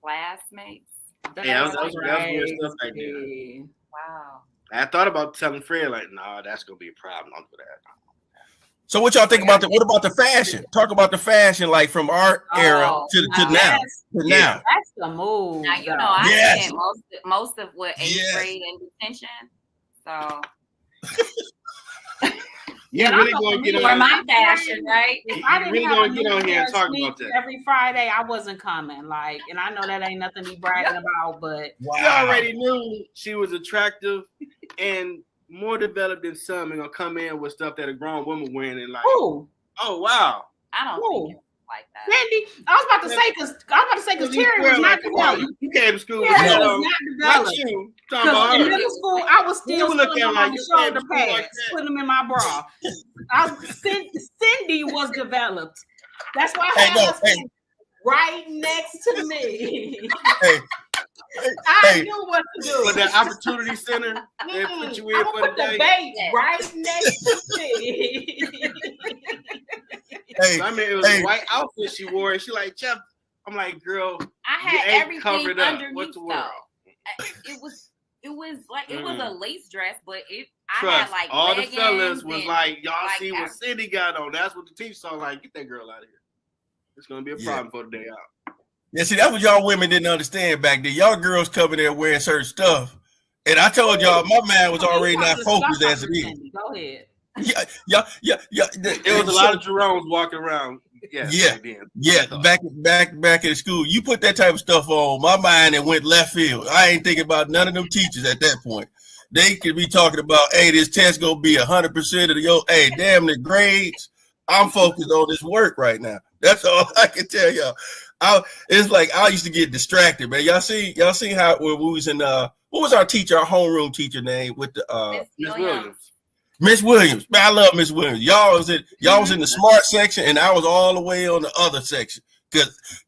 classmates. Yeah, that was weird stuff like that. Wow. I thought about telling Fred, like, nah, that's gonna be a problem. Don't do that. So what y'all think about what about the fashion? Talk about the fashion, like from our era to now. That's the move. Now you know I spent most of what 8th grade in detention. So you're really gonna get on my fashion, right? If I didn't really have gonna get on here and talk about that every Friday, I wasn't coming. Like, and I know that ain't nothing to be bragging about, but you already knew she was attractive and more developed than some, and gonna come in with stuff that a grown woman wearing and like, oh wow. I don't think it was like that. Cindi, I was about to say because Teri was not developed. You came to school with Teri was not developed. you. Because in middle school, I was still looking at my shoulder pads, putting them in my bra. Cindi was developed. That's why I had her right next to me. I knew what to do. But that opportunity center, they put you in for the day. Bait right next to me. I mean, it was a white outfit she wore, and she like, Jeff. I'm like, girl, I had everything covered up. underneath. What's the word? It was like it was a lace dress, but I Trust, had like all the fellas was like, y'all like see what Cindi got on. That's what the teacher saw. Like, get that girl out of here. It's gonna be a problem for the day out. Yeah, see, that's what y'all women didn't understand back then. Y'all girls coming there wearing certain stuff. And I told y'all my mind was already not focused as it is. Go ahead. Yeah. There was a lot of Jeromes walking around. Yeah. Back in school. You put that type of stuff on, my mind and went left field. I ain't thinking about none of them teachers at that point. They could be talking about, hey, this test gonna be 100% of hey, damn the grades. I'm focused on this work right now. That's all I can tell y'all. It's like I used to get distracted, man. Y'all see how when we was in what was our teacher, our homeroom teacher name with the Miss Williams. Miss Williams. Man, I love Miss Williams. Y'all was in the smart section, and I was all the way on the other section.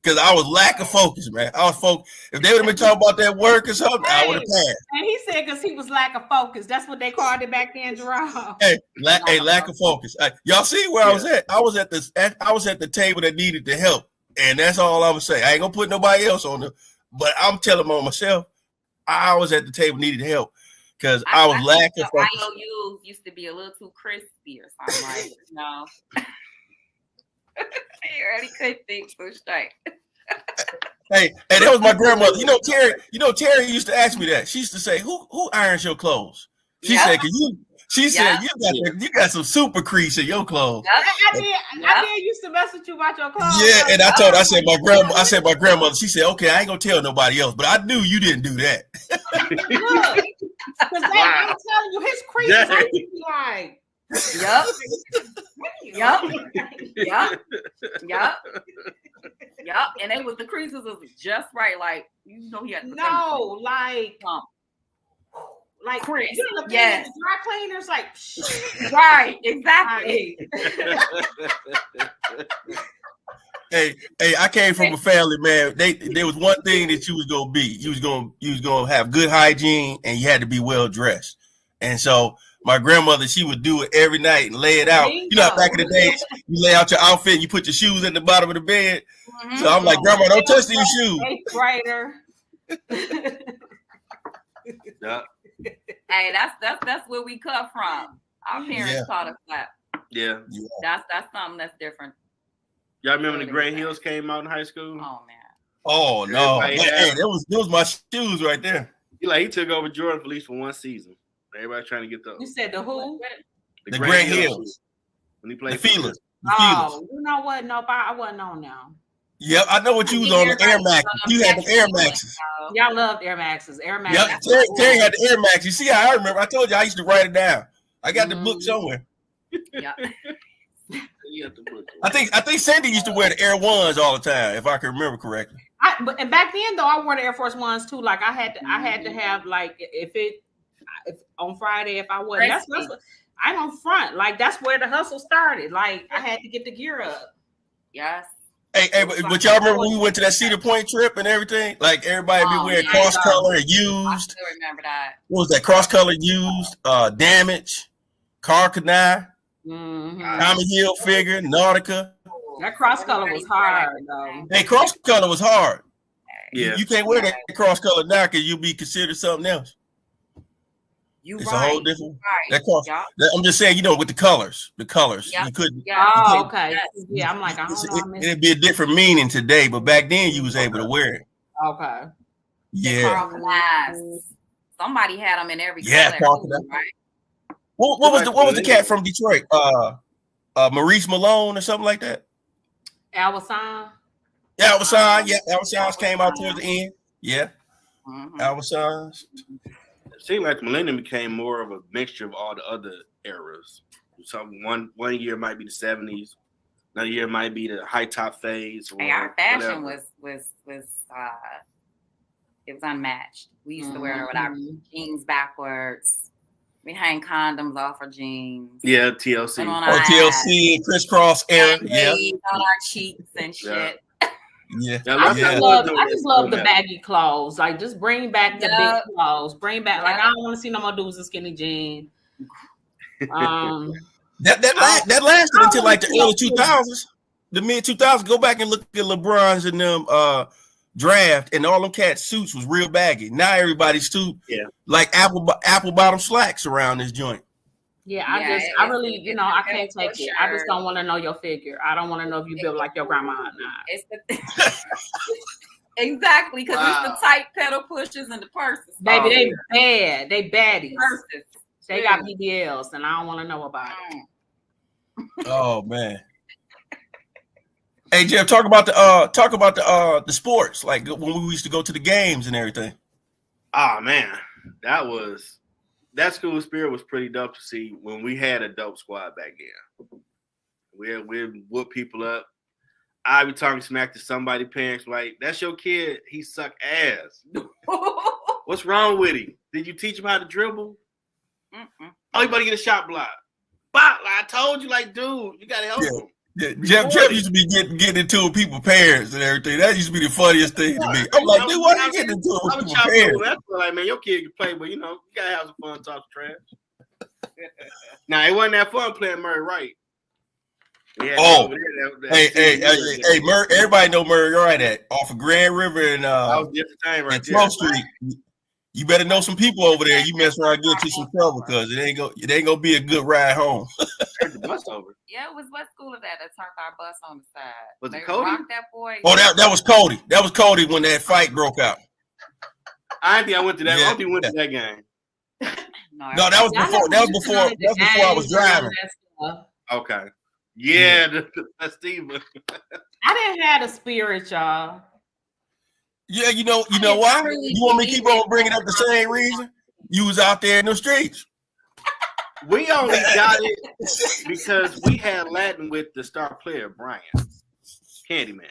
Cause I was lack of focus, man. I was focused. If they would have been talking about that work or something, I would have passed. And he said because he was lack of focus. That's what they called it back then, Jerome. Lack of focus. Y'all see where I was at? I was at the table that needed the help, and that's all I'm gonna say. I ain't gonna put nobody else on there, but I'm telling on myself. I was at the table needed help, because I was lacking. IOUs used to be a little too crispy or something like, no. You already couldn't think so straight. Hey, that was my grandmother. Teri used to ask me that. She used to say, "Who irons your clothes?" She said, you got some super crease in your clothes. I did used to mess with you about your clothes. Yeah, and I said my grandmother. She said, "Okay, I ain't gonna tell nobody else," but I knew you didn't do that. Look, because I'm telling you, his crease is like. Yup. And it was the creases was just right. Like he had like Chris. You know, dry cleaners, like right, exactly. Hey, I came from a family, man. There was one thing that you was gonna be. You was gonna have good hygiene, and you had to be well dressed. And so my grandmother, she would do it every night and lay it out. You know how back in the days, you lay out your outfit, and you put your shoes at the bottom of the bed. Mm-hmm. So I'm like, Grandma, don't touch these shoes. Brighter. Yeah. Hey, that's where we cut from. Our parents taught us that. Yeah. That's something that's different. Y'all remember when the Gray Hills came out in high school? Oh man. Oh no. Hey, that was my shoes right there. He took over Jordan for at least for one season. Everybody trying to get those. You said the who? The Gray Hills. When he played the Feelers. You know what? No, I wasn't on now. Yep, I know what you was on, the Air Max. You had the Air Maxes. Y'all loved Air Maxes. Yep, Teri had the Air Max. You see how I remember? I told you I used to write it down. I got the book somewhere. Yeah. I think Cindi used to wear the Air Ones all the time, if I can remember correctly. And back then though, I wore the Air Force Ones too. Like I had to have like if on Friday if I wasn't. That's I'm on front. Like that's where the hustle started. Like I had to get the gear up. Yes. Hey, but y'all remember when we went to that Cedar Point trip and everything? Like everybody be wearing cross color and used. I still remember that. What was that? Cross color used, Damage, Carcanine, Tommy Hilfiger, Nautica. That cross color was hard though. Hey, cross color was hard. Yeah. You can't wear that cross color now because you'll be considered something else. It's a whole different. That cross. I'm just saying, with the colors. You couldn't. Oh, okay. Yeah, I'm like, I don't know. It'd be a different meaning today, but back then you was able to wear it. Okay. Yeah. Somebody had them in every color. Right? What was the cat from Detroit? Maurice Malone or something like that. Alvasan. Alvasan. Yeah, Alvasans came out towards the end. Yeah. Alvasans. It seemed like Millennium became more of a mixture of all the other eras. So one year might be the 70s, another year might be the high top phase. Hey, our fashion was it was unmatched. We used to wear it with our jeans backwards. We hang condoms off our jeans. Yeah, TLC. TLC, crisscross era. Yeah. On our cheeks and shit. Yeah. I just love the baggy clothes. Like, just bring back the big clothes. Bring back, like, I don't want to see no more dudes in skinny jeans. That lasted until like the early 2000s, the mid 2000s. Go back and look at LeBron's and them draft, and all them cat suits was real baggy. Now everybody's suit, like apple bottom slacks around this joint. Yeah, I really, I can't take it. I just don't want to know your figure. I don't want to know if you built like your grandma or not. Exactly, because it's the tight pedal pushers and the purses. Baby, they bad. They baddies. Purses. They got BBLs, and I don't want to know about it. Oh man. Hey Jeff, talk about the sports, like when we used to go to the games and everything. Oh man, that school spirit was pretty dope to see when we had a dope squad back then. We'd whoop people up. I'd be talking smack to somebody, parents like, that's your kid, he suck ass. What's wrong with him? Did you teach him how to dribble? Oh, you better get a shot block. Bop, I told you, like, dude, you gotta help him. Yeah. Jeff used to be getting into it with people's parents and everything. That used to be the funniest thing to me. I'm like, dude, why are you getting into it with people's parents? That's like, man, your kid can play, but you gotta have some fun talking trash. Now, it wasn't that fun playing Murray Wright. Hey, Murray, everybody know Murray Wright off of Grand River and that was different time right there. 12th Street. You better know some people over there. You mess around, get you some trouble because it ain't gonna be a good ride home. Turned the bus over. Yeah, it was what school is that turned our bus on the side? Was it Cody? That boy. Oh, that was Cody. That was Cody when that fight broke out. I think I went to that. I don't think we went to that game. No, that was before. That was before I was driving. Okay. Yeah, that's Steve. I didn't have the spirit, y'all. Yeah, you know why? You want me to keep on bringing up the same reason? You was out there in the streets. We only got it because we had Latin with the star player, Brian Candyman.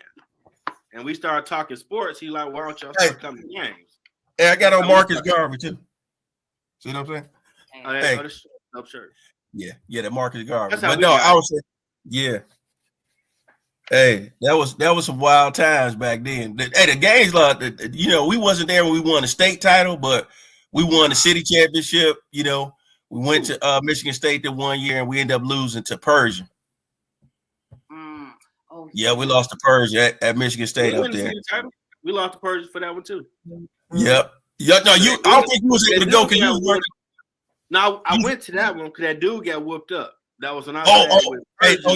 And we started talking sports. He like, why don't y'all start coming to games? Hey, I got on Marcus Garvey too. See what I'm saying? Hey. No shirt. Yeah, the Marcus Garvey. But no, I was saying, yeah. Hey, that was some wild times back then. Hey, the games, we wasn't there when we won the state title, but we won the city championship. You know, we went to Michigan State that 1 year, and we ended up losing to Persia. Yeah, we lost to Persia at Michigan State up there. We lost to Persia for that one too. Yep. Yeah, no, I don't think you was able to go because you was working. No, I went to that one because that dude got whooped up. That was when I you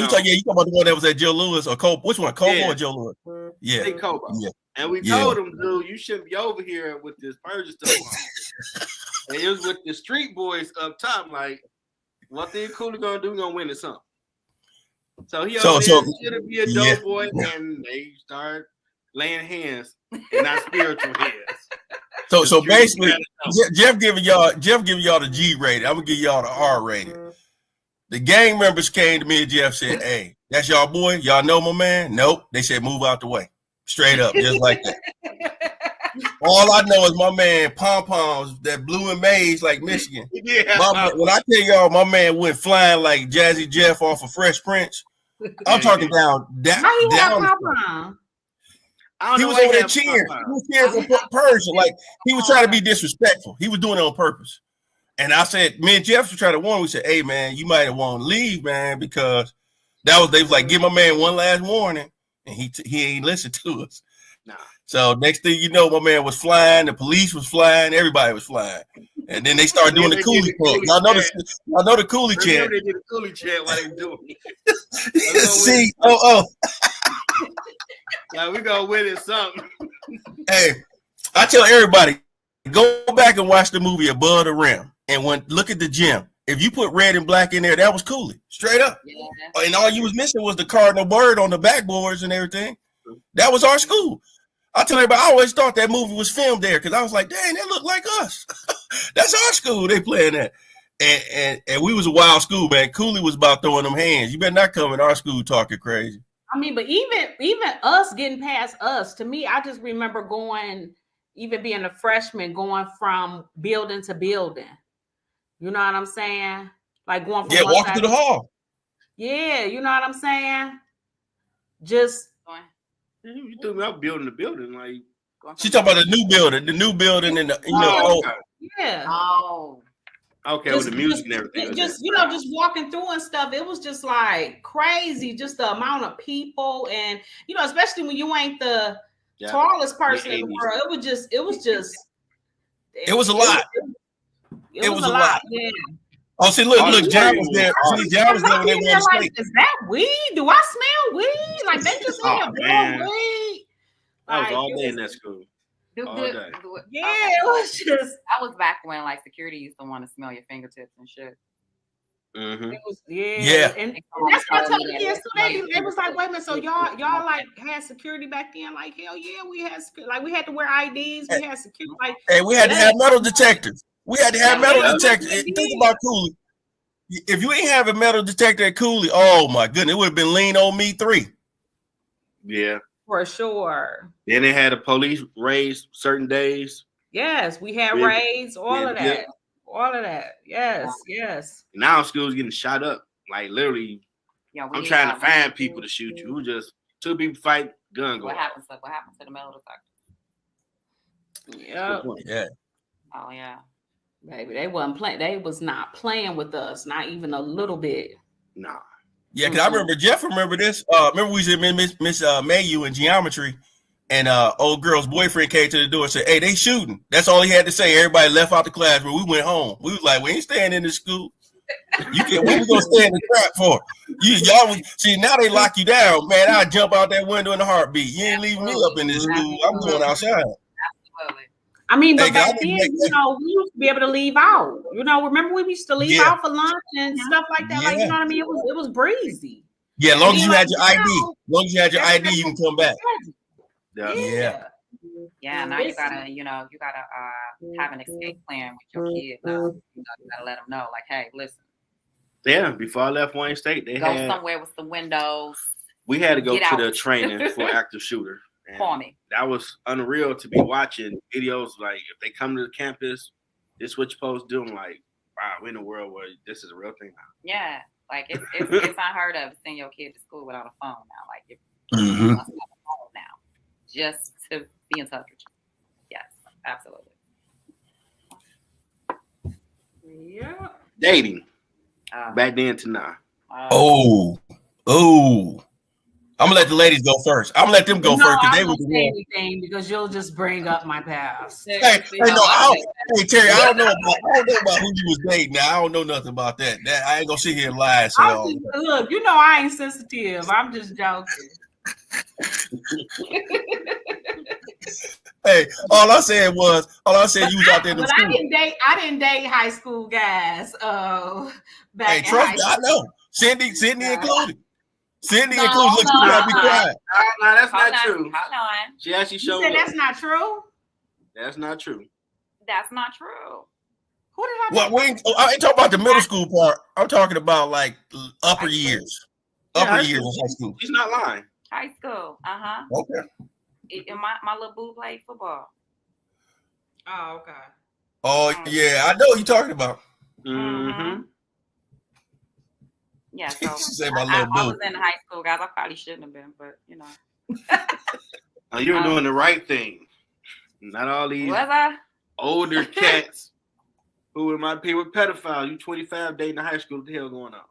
talking about the one that was at Joe Louis or Cole? Which one, Cole or Joe Louis? Yeah. Yeah. And we told him, dude, you shouldn't be over here with this Persia stuff on. And it was with the street boys up top, like, what the Cooley gonna do? Gonna win or something. So he should be a dope boy, and they start laying hands, and not spiritual hands. So basically, Jeff giving y'all the G rating. I'm gonna give y'all the R rating. The gang members came to me and Jeff said, "Hey, that's y'all boy. Y'all know my man." Nope. They said, "Move out the way." Straight up, just like that. All I know is my man Pom Poms that blew in maize like Michigan. Yeah. When I tell y'all, my man went flying like Jazzy Jeff off of Fresh Prince. I'm talking down. He was over there cheering. He was cheering for Persia. Like he was trying to be disrespectful. He was doing it on purpose. And I said, me and Jeff was trying to warn. We said, "Hey man, you might want to leave, man, because they was like, give my man one last warning, and he ain't listened to us." Nah. So next thing you know, my man was flying. The police was flying. Everybody was flying. And then they started doing the coolie chant. Y'all know the coolie chant. They did the coolie chant while they were doing it. See, Yeah, we gonna win it something. Hey, I tell everybody, go back and watch the movie Above the Rim, and look at the gym. If you put red and black in there, that was Cooley, straight up. Yeah. And all you was missing was the cardinal bird on the backboards and everything. That was our school. I tell everybody, I always thought that movie was filmed there because I was like, dang, that looked like us. That's our school. They playing that. And we was a wild school, man. Cooley was about throwing them hands. You better not come in our school talking crazy. I mean, but even us getting past us, to me, I just remember even being a freshman, going from building to building. You know what I'm saying? Like going from walking through the hall. Yeah, you know what I'm saying? Just you threw me out building the building, like she talking about the new building, and the yeah. Okay, with the music and everything. Just walking through and stuff. It was just like crazy, just the amount of people, and especially when you ain't the tallest person in the world. It was a lot. It was a lot. Yeah. Oh, see, look, John was there. John was there when they won the state. Is that weed? Do I smell weed? Like they just had weed. I was all day in that school. Yeah, it was just. I was back when like security used to want to smell your fingertips and shit. Mm-hmm. It was, and that's what I told the kids too. They was like, wait a minute, so y'all like had security back then? Like hell yeah, we had like we had to wear IDs. We had security. Like, and we had to have metal detectors. We had to have metal detectors. Think about Cooley. If you ain't have a metal detector at Cooley, oh my goodness, it would have been Lean on Me 3. Yeah. For sure. Then they had a police raids certain days. Yes, we had raids, all of that. All of that. Yes. Now school's getting shot up. Like literally, I'm trying to find people to shoot you. Who just 2 people fight, gun go. What happened to the metal detector? Yeah. Oh yeah. Baby, they wasn't playing. They was not playing with us, not even a little bit. Nah. Yeah, because I remember Jeff. Remember this? Remember we was in Miss Mayu in geometry, And old girl's boyfriend came to the door and said, "Hey, they shooting." That's all he had to say. Everybody left out the classroom. We went home. We was like, "We ain't staying in this school. You can't. What we gonna stay in the trap for? Y'all see now they lock you down, man. I jump out that window in a heartbeat. You ain't leaving me up in this school. I'm going outside." I mean, but back then, you know, we used to be able to leave out. You know, remember we used to leave out for lunch and stuff like that. Like, you know what I mean? It was breezy. Yeah, as long as you had your ID. As long as you had your ID, you can come back. Yeah. Now you gotta have an escape plan with your kids. You gotta let them know, like, hey, listen. Yeah, before I left Wayne State, they go somewhere with some windows. We had to go to the training for active shooter. For me. That was unreal to be watching videos like if they come to the campus, this is what you're supposed to do. I'm like, wow, we're in a world where this is a real thing now. Yeah, like it's unheard of to send your kid to school without a phone now. Like if you must have a phone now, just to be in touch with you. Yes, absolutely. Yeah. Dating. Back then to now. I'm gonna let the ladies go first. I'm gonna let them go first because they will say anything because you'll just bring up my past. Hey, Terry, I don't know about who you was dating. Now I don't know nothing about that. I ain't gonna sit here and lie. Look, you know I ain't sensitive. I'm just joking. Hey, all I said you was out there. But I didn't date high school guys. Hey, trust me, I know. Cindi included. Cindi included. Look, you gotta be quiet. No, that's not true. Hold on. She actually showed. You said that's not true. That's not true. That's not true. Who did I? Well, I ain't talking about the middle school part. I'm talking about like upper years. Upper years of high school. She's not lying. High school. Okay. And my little boo played football. Oh, okay. Oh yeah, I know what you're talking about. Mm-hmm. Yeah, so say I was in high school, guys. I probably shouldn't have been, but you know. You were doing the right thing. Not all these older cats who might be with pedophiles. You 25 dating in high school. What the hell going on?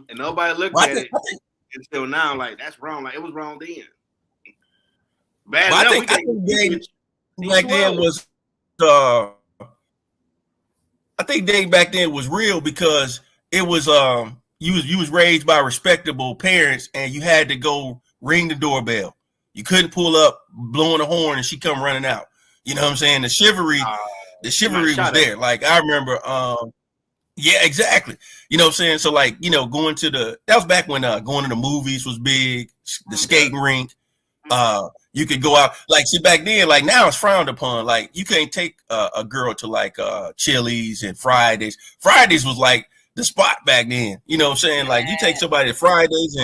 And nobody looked at it until now. Like that's wrong. Like it was wrong then. Bad enough. I think dating back then was. I think dating back then was real because it was you was raised by respectable parents and you had to go ring the doorbell. You couldn't pull up blowing a horn and she come running out. You know what I'm saying? The chivalry was there. Like I remember yeah, exactly. You know what I'm saying? So like, you know, that was back when going to the movies was big, the skating rink. You could go out like see back then, like now it's frowned upon. Like you can't take a girl to like Chili's and Fridays. Fridays was like the spot back then. You know what I'm saying? Like you take somebody to Fridays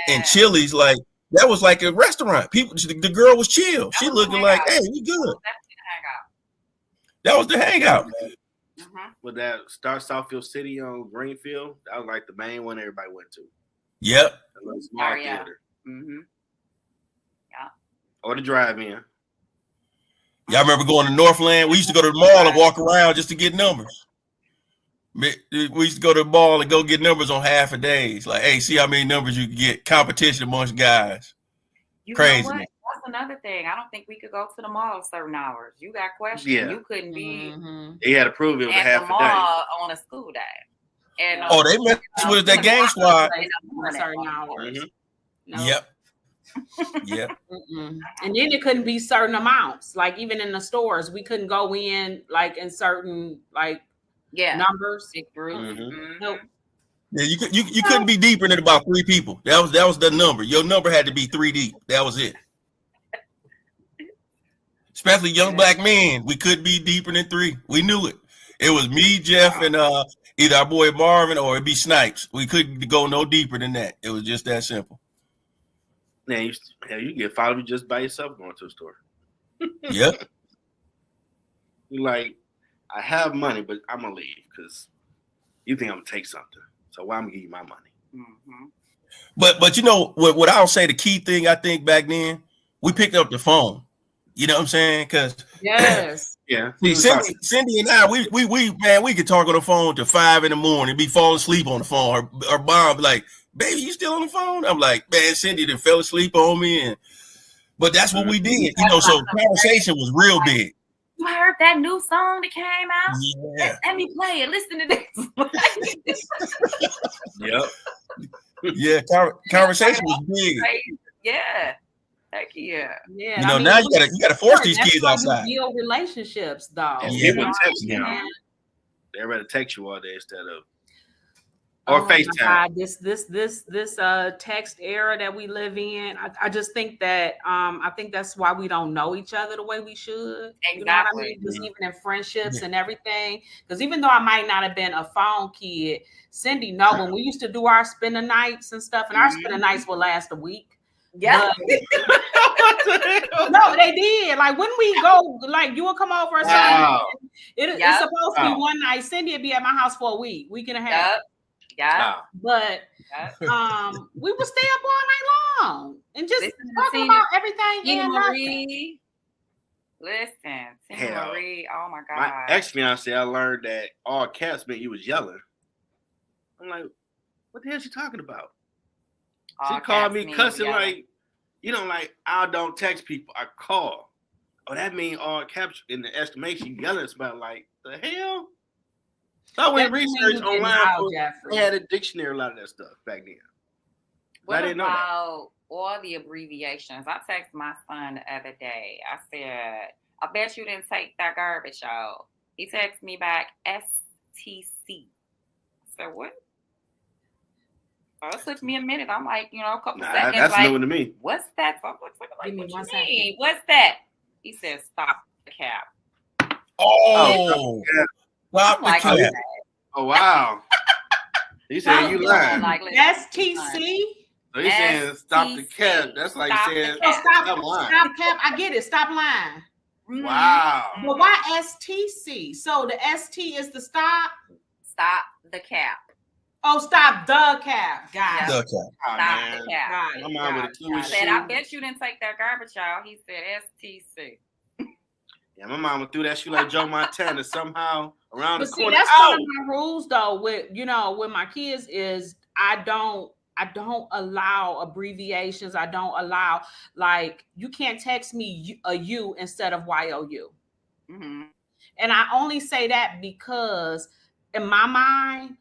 and Chili's, like that was like a restaurant. People, the girl was chill. She looking like, hey, we good. That was the hangout. With that Southfield City on Greenfield, that was like the main one everybody went to. Yep. A small theater. Or the drive-in. Y'all remember going to Northland? We used to go to the mall and walk around just to get numbers. We used to go to the mall and go get numbers on half a days. Like, hey, see how many numbers you can get. Competition amongst guys. Crazy. Know what? That's another thing. I don't think we could go to the mall at certain hours. You got questions. Yeah. You couldn't be. They had to prove it was at half the a mall day. on a school day. And, they messed with that gang squad. Certain hours. No. Yep. Yeah. And then it couldn't be certain amounts. Like even in the stores, we couldn't go in like in certain like numbers. Big groups. Nope. Yeah, you couldn't be deeper than about 3 people. That was the number. Your number had to be 3 deep. That was it. Especially young black men, we couldn't be deeper than 3. We knew it. It was me, Jeff, and either our boy Marvin or it'd be Snipes. We couldn't go no deeper than that. It was just that simple. Yeah, you get followed just by yourself going to a store. Yep. You're like, I have money, but I'm gonna leave because you think I'm gonna take something. So why I'm gonna give you my money? But you know what I'll say, the key thing I think back then, we picked up the phone. You know what I'm saying? Because yes. Yeah. See, Cindi and I, we could talk on the phone till 5 a.m, be falling asleep on the phone. Or Bob like, baby, you still on the phone? I'm like, man, Cindi done fell asleep on me, and But that's what we did, so conversation was real big. You heard that new song that came out? Yeah. Let me play it. Listen to this. Yep. Yeah, conversation was big. Yeah. Heck yeah. Yeah. Now you gotta force these kids outside. Build relationships, though. People text now. They're ready to text you all day instead of FaceTime. This text era that we live in. I just think that I think that's why we don't know each other the way we should. Exactly. You know what I mean? Just even in friendships and everything. Because even though I might not have been a phone kid, Cindi, when we used to do our spend the nights and stuff, and our spend the nights would last a week. Yeah. No, they did. Like when we go, like you will come over or something. It's supposed to be one night. Cindi would be at my house for a week and a half. Yeah. But we would stay up all night long and just talk about everything. And Marie. Listen, Cindi Marie. Oh my God. My ex-fiance, I learned that all caps meant you was yelling. I'm like, what the hell is she talking about? She called me cussing like, I don't text people, I call. Oh, that means all caps in the estimation, you yelling about like, the hell? So I went research online. They had a dictionary, a lot of that stuff back then. What about all the abbreviations? I texted my son the other day. I said, I bet you didn't take that garbage out. He texted me back, STC. I said, what? So it took me a minute. I'm like, a couple seconds. That's like, new to me. What's that? So I'm like, what you mean? What's that? He said, stop the cap. Oh, stop the cap. Oh, wow. He said you lying. Like, STC? So he's saying stop the cap. That's like saying stop lying. Stop cap. I get it. Stop lying. Wow. But why STC? So the ST is the stop? Stop the cap. Oh, stop the cap. Got it. The cap. Stop the cap. My mom with a clue. I said, I bet you didn't take that garbage out. He said STC. Yeah, my mama threw that shoe like Joe Montana somehow around the corner. That's one of my rules though with my kids is I don't allow abbreviations. I don't allow, like, you can't text me a U instead of YOU. Mm-hmm. And I only say that because in my mind,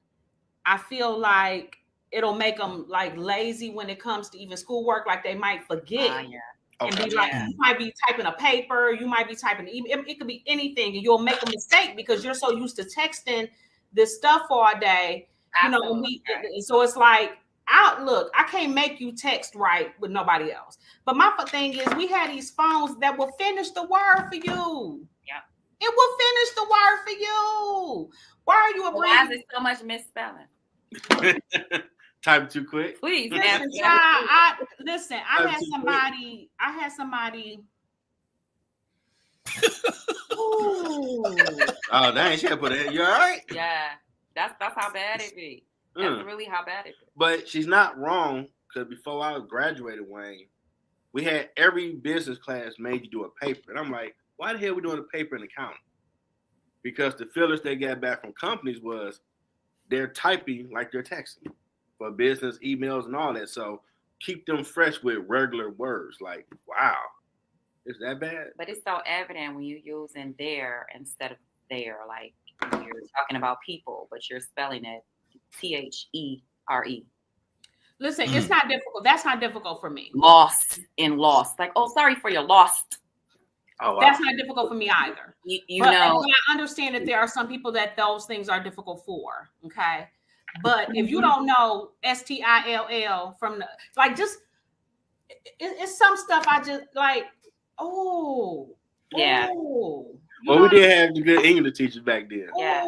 I feel like it'll make them like lazy when it comes to even schoolwork. Like they might forget and be like, you might be typing a paper, you might be typing email. It could be anything, and you'll make a mistake because you're so used to texting this stuff all day. So it's like, look, I can't make you text right with nobody else. But my thing is, we had these phones that will finish the word for you. Yeah, it will finish the word for you. Why are you why is there so much misspelling? Type too quick. Please. Listen, I had somebody. Ooh. Oh, dang, she had to put it. You all right? Yeah, that's how bad it be. That's really how bad it is. But she's not wrong, because before I graduated, Wayne, we had every business class made you do a paper. And I'm like, why the hell are we doing a paper in accounting? Because the feelers they got back from companies was they're typing like they're texting for business emails and all that. So keep them fresh with regular words. Like, wow, is that bad? But it's so evident when you're using there instead of there. Like you're talking about people, but you're spelling it THERE. Listen, it's not difficult. That's not difficult for me. Lost. Like, oh, sorry for your lost. Oh, wow. That's not difficult for me either. But I understand that there are some people that those things are difficult for. Okay. But if you don't know STILL from the, like, just, it's some stuff I just like, yeah. Well, we did have the good English teachers back then. Yeah.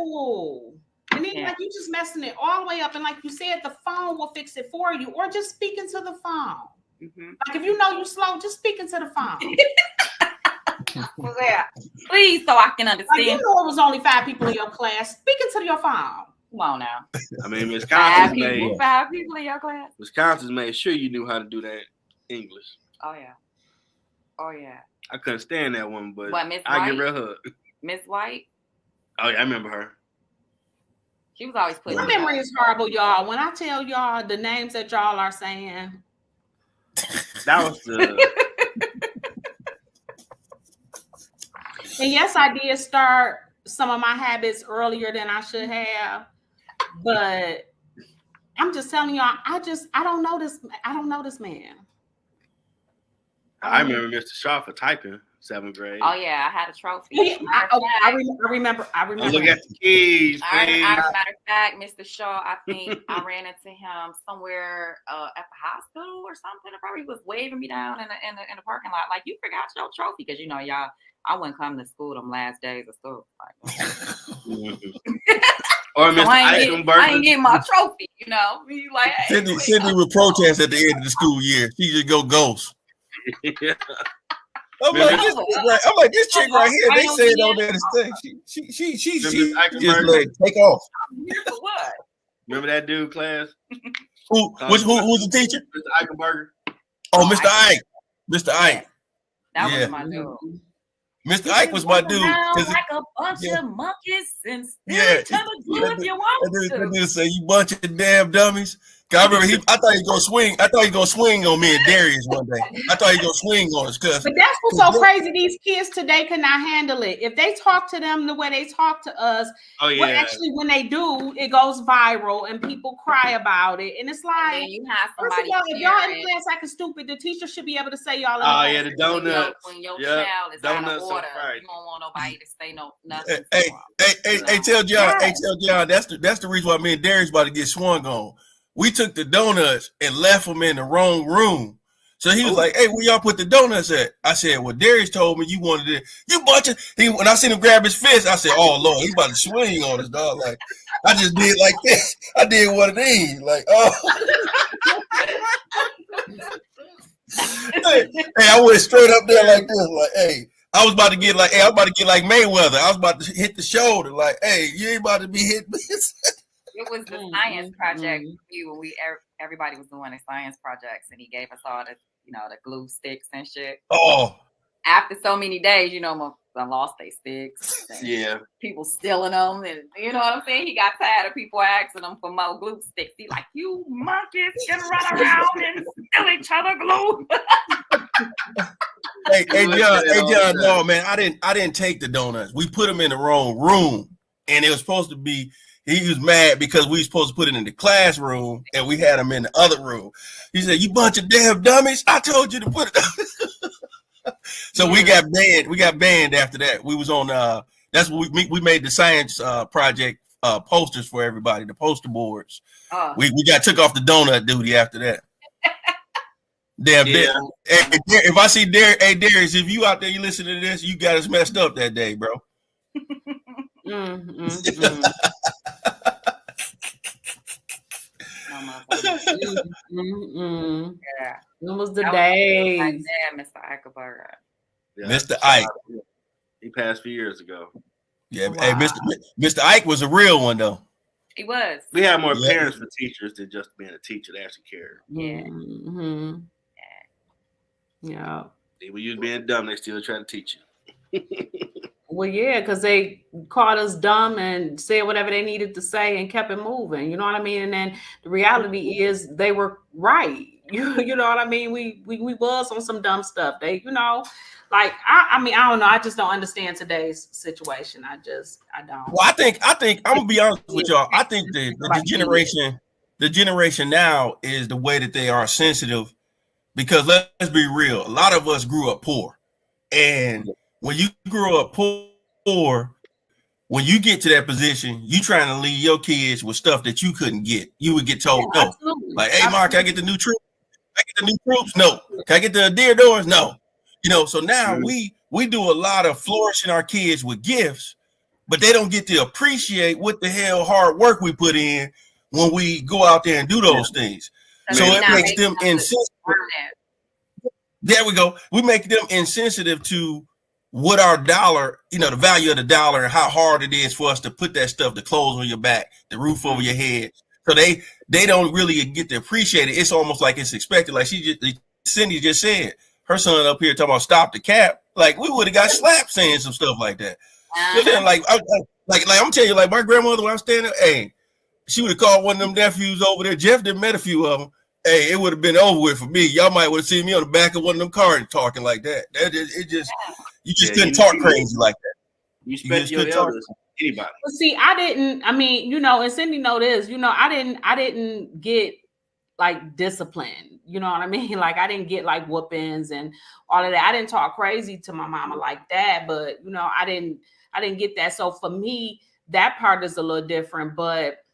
And then like you just messing it all the way up. And like you said, the phone will fix it for you, or just speak into the phone. Mm-hmm. Like if you know you slow, just speak into the phone. Yeah. Please, so I can understand. Like, you know it was only 5 people in your class. Speak into your phone. Come on now. I mean, five people in your class. Wisconsin's made sure you knew how to do that English. Oh yeah. I couldn't stand that one, but Miss I give her a hug. Miss White. Oh yeah, I remember her. She was always putting. My memory is horrible, y'all. When I tell y'all the names that y'all are saying, that was the And yes, I did start some of my habits earlier than I should have, but I'm just telling y'all, I don't know this. I don't know this man. I remember Mr. Shaw for typing 7th grade. Oh yeah, I had a trophy. Yeah, I remember. Look at the keys, please. Matter of fact, Mr. Shaw, I think I ran into him somewhere at the hospital or something. He probably was waving me down in the parking lot, like, you forgot your trophy, because y'all, I wouldn't come to school them last days of school. Or Mr. Eichenberger. I ain't getting my trophy, You like, hey, Cindi would protest at the end of the school year. She just go ghost. Yeah. I'm like, this chick right here. They say it on there to stay. She just like take off. Here for what? Remember that dude class? Who was the teacher? Mr. Eichenberger. Oh, Mr. Ike. Mr. Ike. That was my dude. Mr. Ike was my dude. Like a bunch of monkeys and still each other glue if you want to. That dude say, you bunch of damn dummies. I remember I thought he was gonna swing. I thought he was gonna swing on me and Darius one day. I thought he was gonna swing on us, cuz. But that's what's so crazy. These kids today cannot handle it. If they talk to them the way they talk to us, actually when they do, it goes viral and people cry about it. And it's like, and you have first of all, if y'all in class acting stupid, the teacher should be able to say y'all. Oh yeah, the donuts. When your child is out of order, you don't want nobody to say nothing. Hey, tell John, that's the reason why me and Darius about to get swung on. We took the donuts and left them in the wrong room. So he was like, hey, where y'all put the donuts at? I said, well, Darius told me you wanted it. You bunch of, when I seen him grab his fist, I said, oh, Lord, he about to swing on us, dog. Like, I just did like this. I did one of these. Like, oh. Hey, I went straight up there like this. Like, hey, I was about to get like Mayweather. I was about to hit the shoulder. Like, hey, you ain't about to be hit. It was the science project when everybody was doing the science projects, and he gave us all the the glue sticks and shit. Oh, after so many days, I lost their sticks. Yeah, people stealing them, and you know what I'm saying. He got tired of people asking him for more glue sticks. He like, you monkeys can run around and steal each other glue. Hey, John, no man, I didn't take the donuts. We put them in the wrong room, and it was supposed to be. He was mad because we were supposed to put it in the classroom and we had him in the other room. He said, you bunch of damn dummies. I told you to put it. So we got banned. We got banned after that. We was on, that's what we made the science project posters for everybody, the poster boards. We got took off the donut duty after that. Damn, yeah. If I see Darius, if you out there, you listen to this, you got us messed up that day, bro. Yeah. It was the days. Mr. Eichenberger. Yeah. Mr. Ike. He passed a few years ago. Yeah, wow. Hey, Mr. Ike was a real one though. He was. We had more parents for teachers than just being a teacher that actually cared. Yeah. Mm-hmm. Yeah. When you was being dumb, they still try to teach you. Well, yeah, because they called us dumb and said whatever they needed to say and kept it moving. You know what I mean? And then the reality is they were right. You know what I mean? We was on some dumb stuff. They, like I mean, I don't know. I just don't understand today's situation. I don't. Well, I think I'm gonna be honest with y'all. I think the generation now is the way that they are sensitive, because let's be real. A lot of us grew up poor, and when you grew up poor, when you get to that position, you trying to leave your kids with stuff that you couldn't get. You would get told no. Absolutely. Like, hey, Mark, can I get the new troops? Can I get the new troops? No. Can I get the deer doors? No. So now we do a lot of flourishing our kids with gifts, but they don't get to appreciate what the hell hard work we put in when we go out there and do those things. So it makes them insensitive. There we go. We make them insensitive to what our dollar, the value of the dollar and how hard it is for us to put that stuff, the clothes on your back, the roof over your head. So they don't really get to appreciate it. It's almost like it's expected. Like Cindi just said, her son up here talking about stop the cap. Like we would have got slapped saying some stuff like that. So then, like I'm telling you, like my grandmother when I'm standing there, hey, she would have called one of them nephews over there. Jeff done met a few of them. Hey, it would have been over with for me. Y'all might would have seen me on the back of one of them cars talking like that. You just couldn't talk crazy like that. You spent your elders, anybody. Well, see, I didn't. I mean, and Cindi know this. I didn't get like discipline. You know what I mean? Like I didn't get like whoopings and all of that. I didn't talk crazy to my mama like that. But I didn't get that. So for me, that part is a little different. But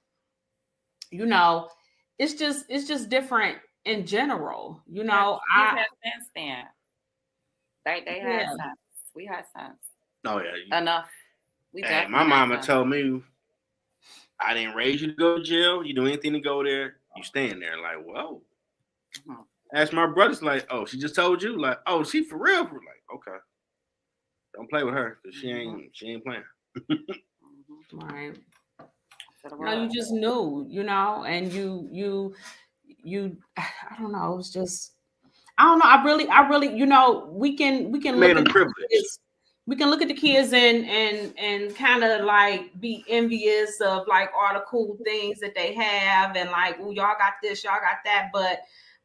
it's just different in general. I have sense then. They had sense. We had sense. Oh yeah, enough. My mama told me, I didn't raise you to go to jail. You do anything to go there, you stand there. Like, whoa. Mm-hmm. Ask my brothers, like, oh, she just told you, like, oh, she for real? Like, okay, don't play with her because she ain't playing. Right. No, you just knew, and you. I don't know. It was just. I don't know. I really, we can made them privileged. We can look at the kids and kind of like be envious of like all the cool things that they have and like, oh, y'all got this, y'all got that. But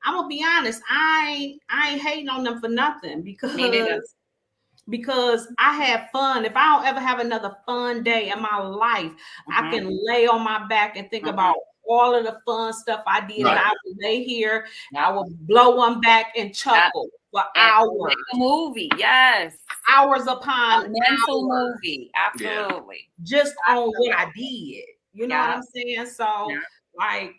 I'm gonna be honest, I ain't hating on them for nothing because I had fun. If I don't ever have another fun day in my life, I can lay on my back and think about all of the fun stuff I did. Right. And I would lay here, I would blow one back and chuckle for hours. A movie, yes. Hours upon mental movie, absolutely. Just on what I did. You know what I'm saying? So like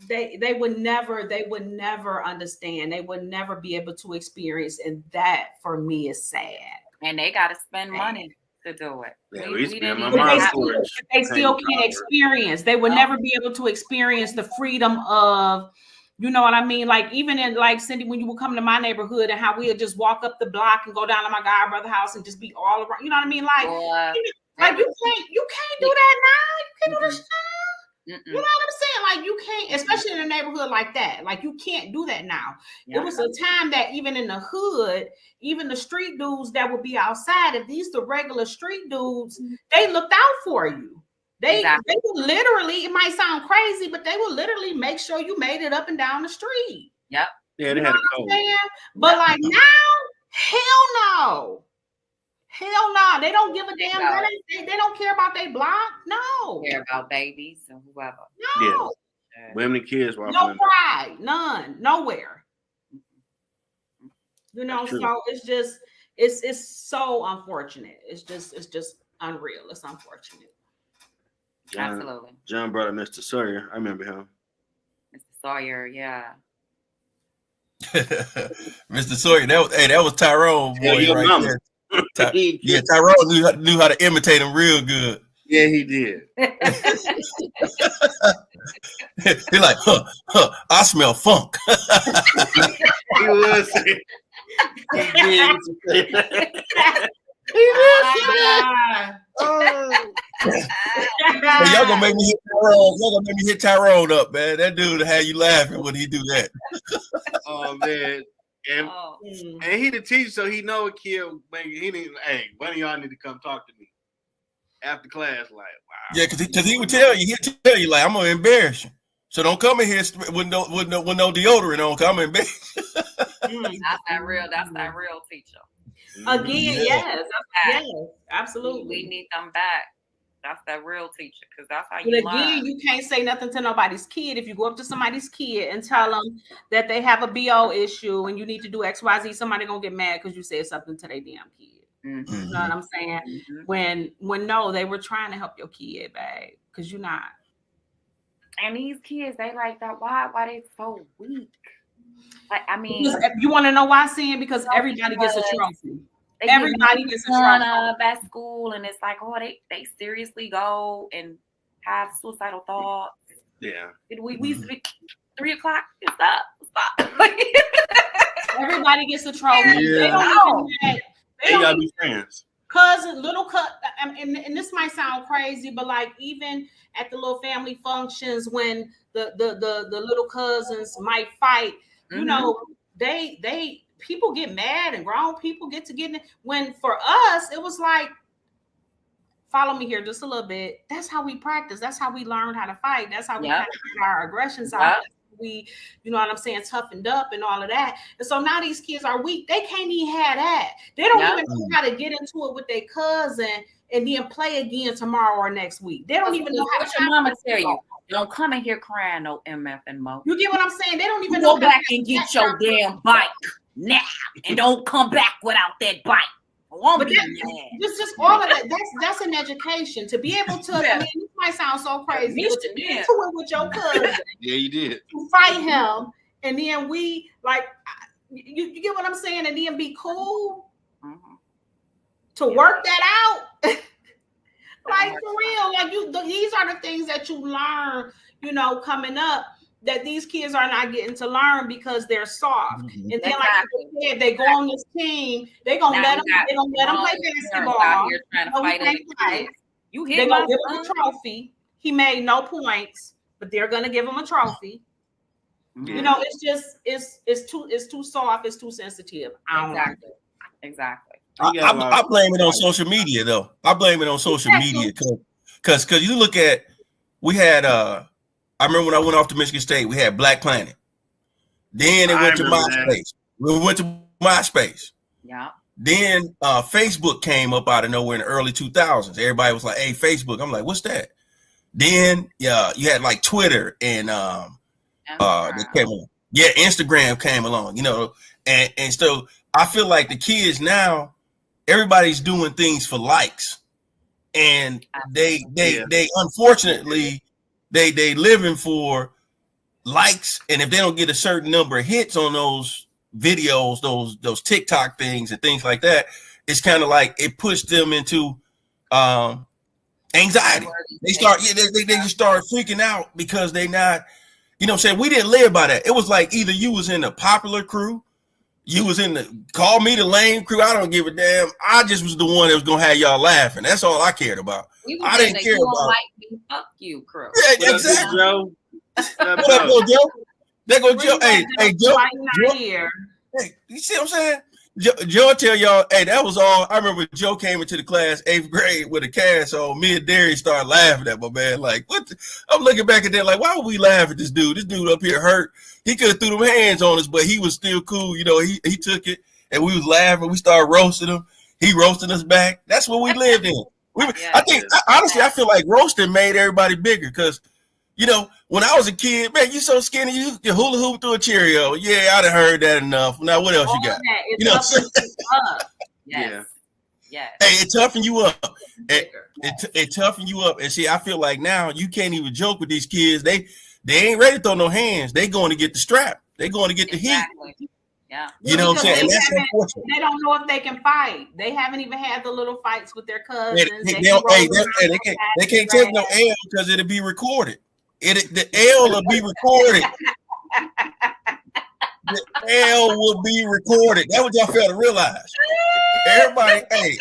they would never understand. They would never be able to experience, and that for me is sad. And they gotta spend money to do it. They still can't experience. They would never be able to experience the freedom of, you know what I mean? Like even in like Cindi, when you would come to my neighborhood and how we would just walk up the block and go down to my godbrother's house and just be all around. You know what I mean? Like, like you can't do that now. You can't do this now. You know what I'm saying? Like you can't, especially in a neighborhood like that. Like you can't do that now. It was a time that even in the hood, even the street dudes that would be outside, if these the regular street dudes, they looked out for you. They would literally, it might sound crazy, but they would literally make sure you made it up and down the street. Yep. Yeah, they had a code. But like now, hell no. Hell no. They don't give a damn. They don't care about their block. No. They care about babies and whoever. No. Yeah. Women and kids. No pride. None. Nowhere. So it's so unfortunate. It's just unreal. It's unfortunate. Absolutely. John brought up Mr. Sawyer. I remember him. Mr. Sawyer, yeah. Mr. Sawyer, that was Tyrone boy right there. Tyrone knew how to imitate him real good. Yeah, he did. He's like, I smell funk. He was. He did. Hey, y'all gonna make me hit Tyrone. Y'all gonna make me hit Tyrone up, man. That dude had you laughing when he do that. Oh man. And he the teacher, so he know a kid. He didn't. Hey, one of y'all need to come talk to me after class. Like, wow. Yeah, because he would tell you. He'd tell you like, I'm gonna embarrass you. So don't come in here with no deodorant on. Come embarrass. That's that real teacher. Again, yes, absolutely. We need them back. That's that real teacher, because that's how you learn. You can't say nothing to nobody's kid. If you go up to somebody's kid and tell them that they have a BO issue and you need to do XYZ, somebody gonna get mad because you said something to their damn kid. Mm-hmm. You know what I'm saying? Mm-hmm. When no, they were trying to help your kid, babe, because you're not. And these kids, they like that. Why they so weak? Like, I mean, you want to know why, Sam? Because everybody gets a trophy. Everybody gets a trophy at school, and it's like, oh, they seriously go and have suicidal thoughts. Yeah. We 3 o'clock. Stop. Everybody gets a trophy. Yeah. They gotta be friends. And this might sound crazy, but like even at the little family functions when the little cousins might fight, you know, they people get mad and grown people get to get in. When for us, it was like, follow me here just a little bit. That's how we practice. That's how we learned how to fight. That's how we kind of get our aggressions out. we, you know what I'm saying, toughened up and all of that. And so now these kids are weak. They can't even have that. They don't even know how to get into it with their cousin and then play again tomorrow or next week. They don't even know how to. Your mama tell you, don't come in here crying no MF and Mo. You get what I'm saying? They don't even know. Go back and get your damn bike now, and don't come back without that bike. But just all of that. That's an education to be able to. I mean, this might sound so crazy, but to get into it with your cousin. Yeah, you did. To fight him, and then we like. You get what I'm saying, and then be cool. To work that out. Like for real, like these are the things that you learn, you know, coming up that these kids are not getting to learn because they're soft. And then, like you said, they go on this team, they gonna let them play basketball. You hit they're gonna give him a trophy. He made no points, but they're gonna give him a trophy. You know, it's just it's too soft, it's too sensitive. Exactly. I blame it on social media, though. I blame it on social media because you look at, we had I remember when I went off to Michigan State, we had Black Planet. Then it went to MySpace. We went to MySpace. Yeah. Then Facebook came up out of nowhere in the early 2000s. Everybody was like, "Hey, Facebook." I'm like, "What's that?" Then you had like Twitter and they came along. Yeah, Instagram came along. You know, and so I feel like the kids now, everybody's doing things for likes, and they unfortunately they living for likes, and if they don't get a certain number of hits on those videos, those TikTok things and things like that, it's kind of like it pushed them into anxiety. They just start freaking out because they not, you know what I'm saying? We didn't live by that. It was like either you was in the popular crew, you was in the call me the lame crew. I don't give a damn. I just was the one that was gonna have y'all laughing. That's all I cared about. I didn't care about like me, fuck you, crew. Yeah, exactly. Joe. What up, Joe? There go Joe. Hey, Joe. Hey, you see what I'm saying? Joe tell y'all, hey, that was all. I remember Joe came into the class 8th grade with a cast on. Me and Darius started laughing at my man. Like, what? I'm looking back at that like, why would we laugh at this dude? This dude up here hurt. He could have threw them hands on us, but he was still cool. You know, he took it, and we was laughing. We started roasting him. He roasted us back. That's what we lived in. I think, honestly, I feel like roasting made everybody bigger because, you know, when I was a kid, man, you so skinny, you can hula hoop through a Cheerio. Yeah, I'd have heard that enough. Now, what else you got? You know, yeah. Hey, it toughened you up. It toughened you up. And see, I feel like now you can't even joke with these kids. They ain't ready to throw no hands. They going to get the strap. They going to get the heat. Yeah. You know what I'm saying? And that's unfortunate. They don't know if they can fight. They haven't even had the little fights with their cousins. They can't take no L because it'll be recorded. The L will be recorded. The L will be recorded. That's what y'all fail to realize. Everybody, hey,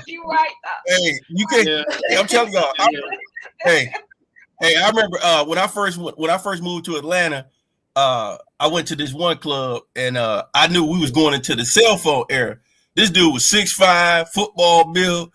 you right. Hey, you can. Hey, I'm telling y'all. Hey, I remember when I first moved to Atlanta. I went to this one club, and I knew we was going into the cell phone era. This dude was 6'5", football build.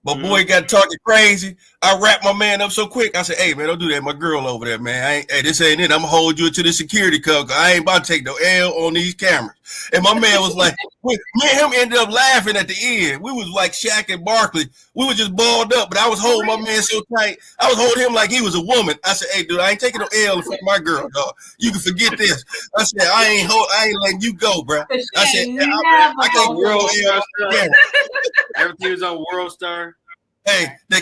My boy got talking crazy. I wrapped my man up so quick. I said, "Hey man, don't do that. My girl over there, man. This ain't it. I'm gonna hold you to the security cover. I ain't about to take no L on these cameras." And my man was like, me and him ended up laughing at the end. We was like Shaq and Barkley. We were just balled up, but I was holding my man so tight. I was holding him like he was a woman. I said, "Hey dude, I ain't taking no L in front of my girl, dog. You can forget this." I said, I ain't letting you go, bro. I said, I can't World Star. Everything was on World Star. Hey, the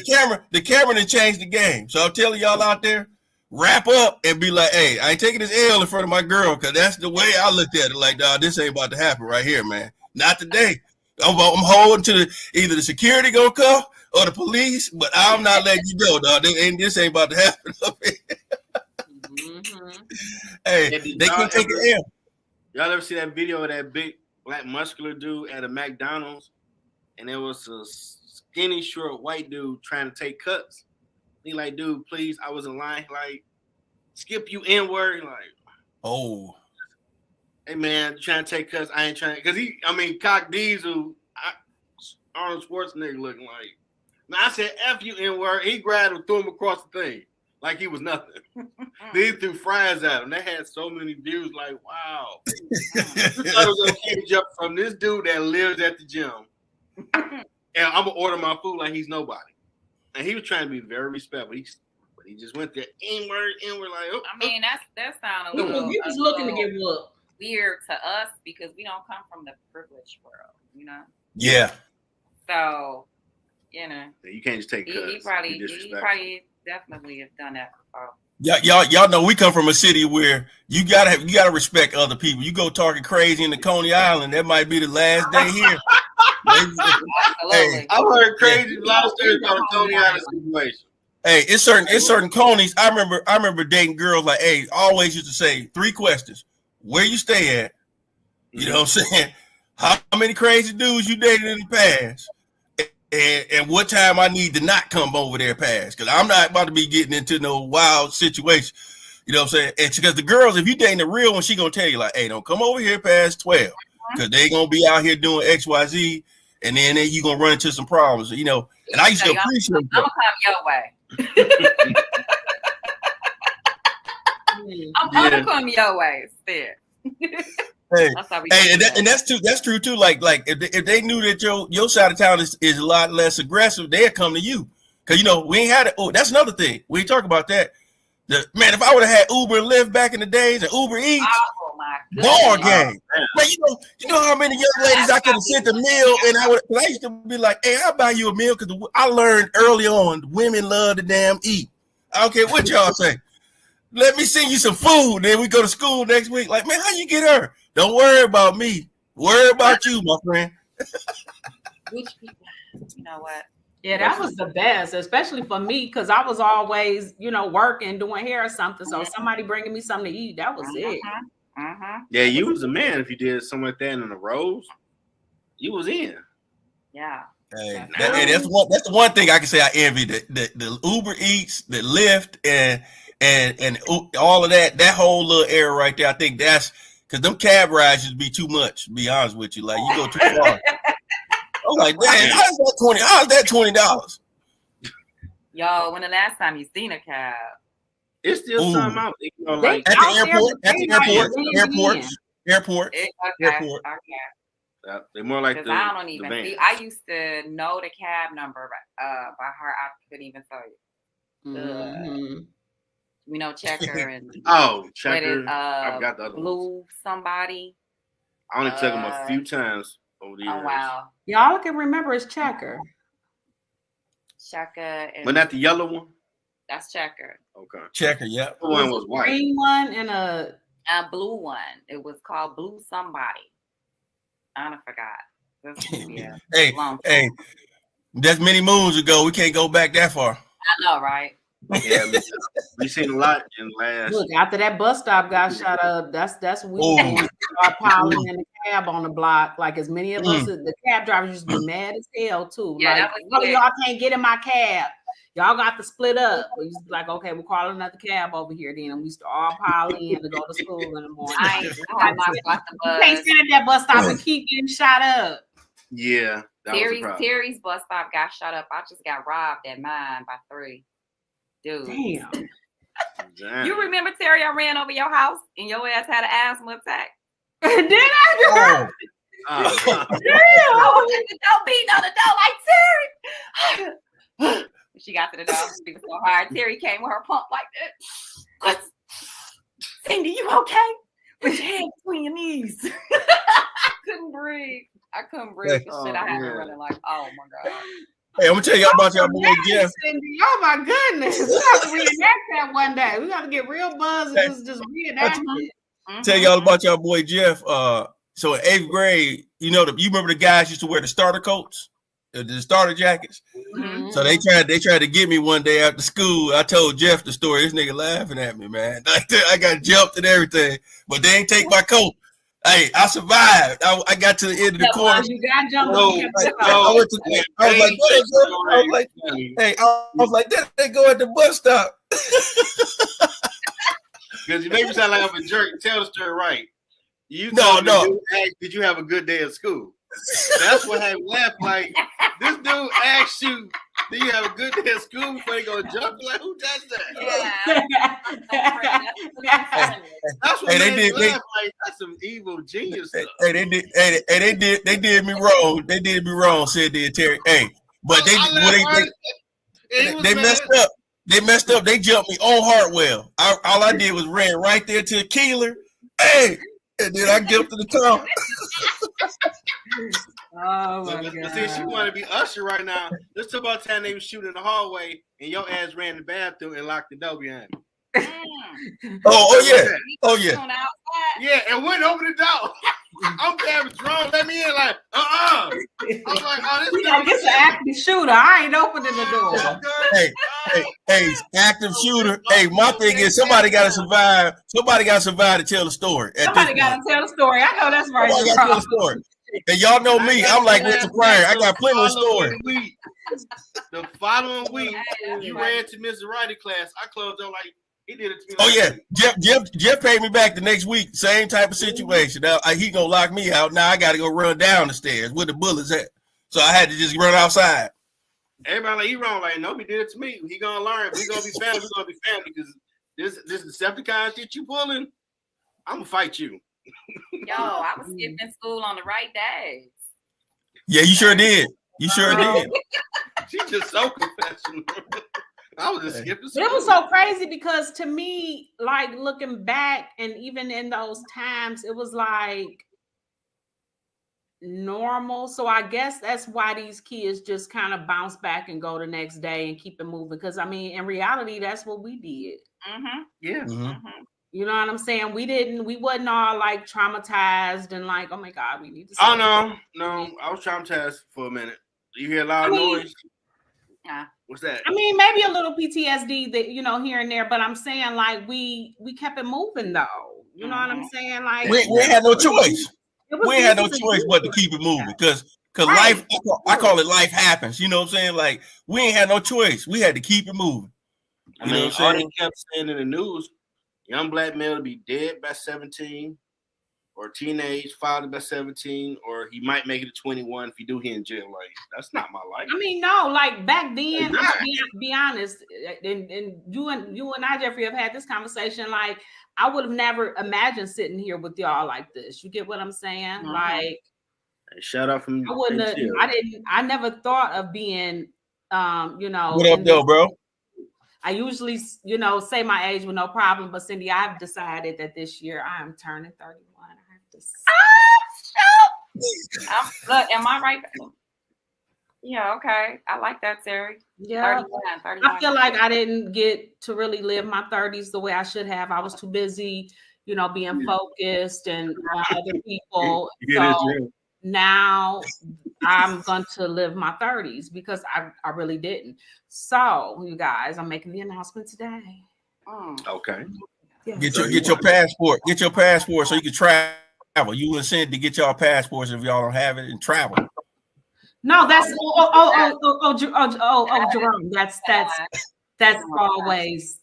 camera done changed the game. So I'm telling y'all out there, wrap up and be like, "Hey, I ain't taking this L in front of my girl," because that's the way I looked at it. Like, dog, this ain't about to happen right here, man. Not today. I'm holding to either the security gonna come or the police, but I'm not letting you go, dog. This ain't about to happen. Hey, they can take an L. Y'all ever see that video of that big black muscular dude at a McDonald's, and there was a skinny, short white dude trying to take cuts? He like, "Dude, please, I was in line." Like, skip you N-word. Like, oh, hey man, trying to take cuts. I ain't trying, because Cock Diesel, Arnold Schwarzenegger looking like. Now I said, "F you N-word." He grabbed him, threw him across the thing. like he was nothing. They threw fries at him. They had so many views. Like, wow. I thought it was okay to jump from this dude that lives at the gym, and I'm gonna order my food like he's nobody. And he was trying to be very respectful. But he just went there inward, like. Oh, I mean, that sounds a little. He was looking to get whooped. Weird to us because we don't come from the privileged world, you know. Yeah. So, you know, you can't just take. He probably definitely have done that before. Y'all know we come from a city where you gotta respect other people. You go talking crazy in the Coney Island, that might be the last day here. Hey, I've heard crazy long stories about the Coney Island situation. Hey, it's certain Conies. I remember dating girls like, hey, always used to say 3 questions: where you stay at, you know what I'm saying? How many crazy dudes you dated in the past? And what time I need to not come over there past, because I'm not about to be getting into no wild situation. You know what I'm saying? And because the girls, if you dating a real one, she gonna tell you like, hey, don't come over here past 12, because they gonna be out here doing XYZ, and then you gonna run into some problems, you know. And I used to appreciate them. I'm gonna come your way. I'm gonna come your way instead. Hey, and that's true too. Like if they knew that your side of town is a lot less aggressive, they'd come to you. Cause you know we ain't had it. Oh, that's another thing. We talk about that. Man, if I would have had Uber and Lyft back in the days and Uber Eats, ball game. Man, you know how many young ladies I could have sent a meal, and I used to be like, hey, I'll buy you a meal, because I learned early on women love to damn eat. I don't care what y'all say. Let me send you some food. Then we go to school next week. Like, man, how you get her? Don't worry about me. Worry about you, my friend. Which people? You know what? Yeah, that was the best, especially for me, because I was always, working, doing hair or something. So somebody bringing me something to eat, that was it. Yeah, you was a man if you did something like that in the Rose. You was in. Yeah. Hey, that's the one thing I can say I envy, the Uber Eats, the Lyft, and all of that whole little era right there. I think that's because them cab rides just be too much, to be honest with you. Like, you go too far. I'm like, damn, how's that $20? Yo, when the last time you seen a cab? It's still something out. Like at the airport. They're more like the. I don't even see. I used to know the cab number by heart. I couldn't even tell you. Checker and Checker. I got the other Blue somebody. I only took them a few times over the years. Oh wow! Y'all can remember it's Checker. Checker. But not the yellow one. That's Checker. Okay. Checker. Yeah. The one was white. Green one and a blue one. It was called Blue somebody. I don't forgot. Yeah. Hey. That's many moons ago. We can't go back that far. I know, right? Yeah, we seen a lot in last. Look, after that bus stop got shut up, that's when we start piling in the cab on the block. Like, as many of us, the cab drivers used to be mad as hell too. Yeah, like, y'all can't get in my cab. Y'all got to split up. We used to be like, okay, we'll call another cab over here then. And we used to all pile in to go to school in the morning. You can't stand at that bus stop and keep getting shot up. Yeah. Teri's bus stop got shot up. I just got robbed at mine by 3. Dude. Damn. You remember, Teri, I ran over your house and your ass had an asthma attack? Did I? Damn. I was at the door beating on the door like, Teri. She got to the door, she was so hard. Teri came with her pump like that. Cindi, you okay? Put your hand between your knees. I couldn't breathe for shit. I had to run like, oh my God. Hey, I'm gonna tell y'all about y'all boy Jeff. Oh my goodness, we have to reenact that one day. We got to get real buzz and just reenact it. Tell y'all about y'all boy Jeff. So in 8th grade, you remember the guys used to wear the starter coats, the starter jackets. Mm-hmm. So they tried to get me one day after school. I told Jeff the story. This nigga laughing at me, man. I got jumped and everything, but they ain't take my coat. Hey, I survived. I got to the end of the corner. You got jumped. I was like, they go at the bus stop. Because you make me sound like I'm a jerk. Tell the story right. No. Did you have a good day at school? That's what had left. Like, this dude asked you, do you have a good day at school before they go jump? Like, who does that? Yeah. Hey, they did. Like, that's some evil genius stuff. Hey, they did. Hey, they did me wrong. They did me wrong. Said they Terry. Hey, but they messed up. They messed up. They jumped me on Hartwell. All I did was ran right there to Keeler. Hey, and then I jumped to the top. Oh my God! Since you want to be Usher right now, let's talk about the time they was shooting in the hallway and your ass ran the bathroom and locked the door behind you. Oh yeah. Yeah, and went over the door. I'm having Jerome let me in like, I was like, oh, this is an active shooter. I ain't opening the door. Hey, active shooter. Hey, my thing is somebody got to survive. Somebody got to survive to tell the story. Somebody got to tell the story. I know that's right. Somebody got to tell the story. And y'all know me. I'm like Richard Pryor. I got plenty of stories. The following week, you ran to Mr. Writing class. I closed on like. He did it to me. Oh yeah, Jeff paid me back the next week. Same type of situation. Now he gonna lock me out. Now I got to go run down the stairs where the bullets at. So I had to just run outside. Everybody like he wrong. Like no, he did it to me. He gonna learn. We gonna be family. We gonna be family because this Decepticon shit you pulling. I'm gonna fight you. Yo, I was skipping school on the right days. Yeah, you sure did. You sure did. She's just so professional. I was just skipping school. It was so crazy because to me, like looking back and even in those times, it was like normal. So I guess that's why these kids just kind of bounce back and go the next day and keep it moving. Because I mean, in reality, that's what we did. Mm-hmm. Yeah. Mm-hmm. You know what I'm saying? We wasn't all like traumatized and like, oh my God, we need to. Oh no, I was traumatized for a minute. You hear a loud noise? Yeah. What's that? I mean, maybe a little PTSD that here and there, but I'm saying like we kept it moving though. You know what I'm saying? Like we had no choice. We had no choice but to keep it moving because right. Life. I call it life happens. You know what I'm saying? Like we ain't had no choice. We had to keep it moving. I mean, all they kept saying in the news: young black male to be dead by 17, or teenage father by 17, or he might make it to 21. If he do, he in jail. Like that's not my life. I mean, no, like back then, be honest, and you and I, Jeffrey, have had this conversation. Like I would have never imagined sitting here with y'all like this. You get what I'm saying? Mm-hmm. Like, shout out from I wouldn't have, I never thought of being, What up, though, bro? I usually, say my age with no problem, but Cindi, I've decided that this year I am turning 31. Look, am I right? Yeah, okay. I like that, Teri. Yeah. 31. I feel like I didn't get to really live my 30s the way I should have. I was too busy, being focused and on other people. So now I'm going to live my 30s because I really didn't. So, you guys, I'm making the announcement today. Okay. Yeah. Get your passport. Get your passport so you can travel. You and Cindi get y'all passports if y'all don't have it and travel. No, that's Jerome.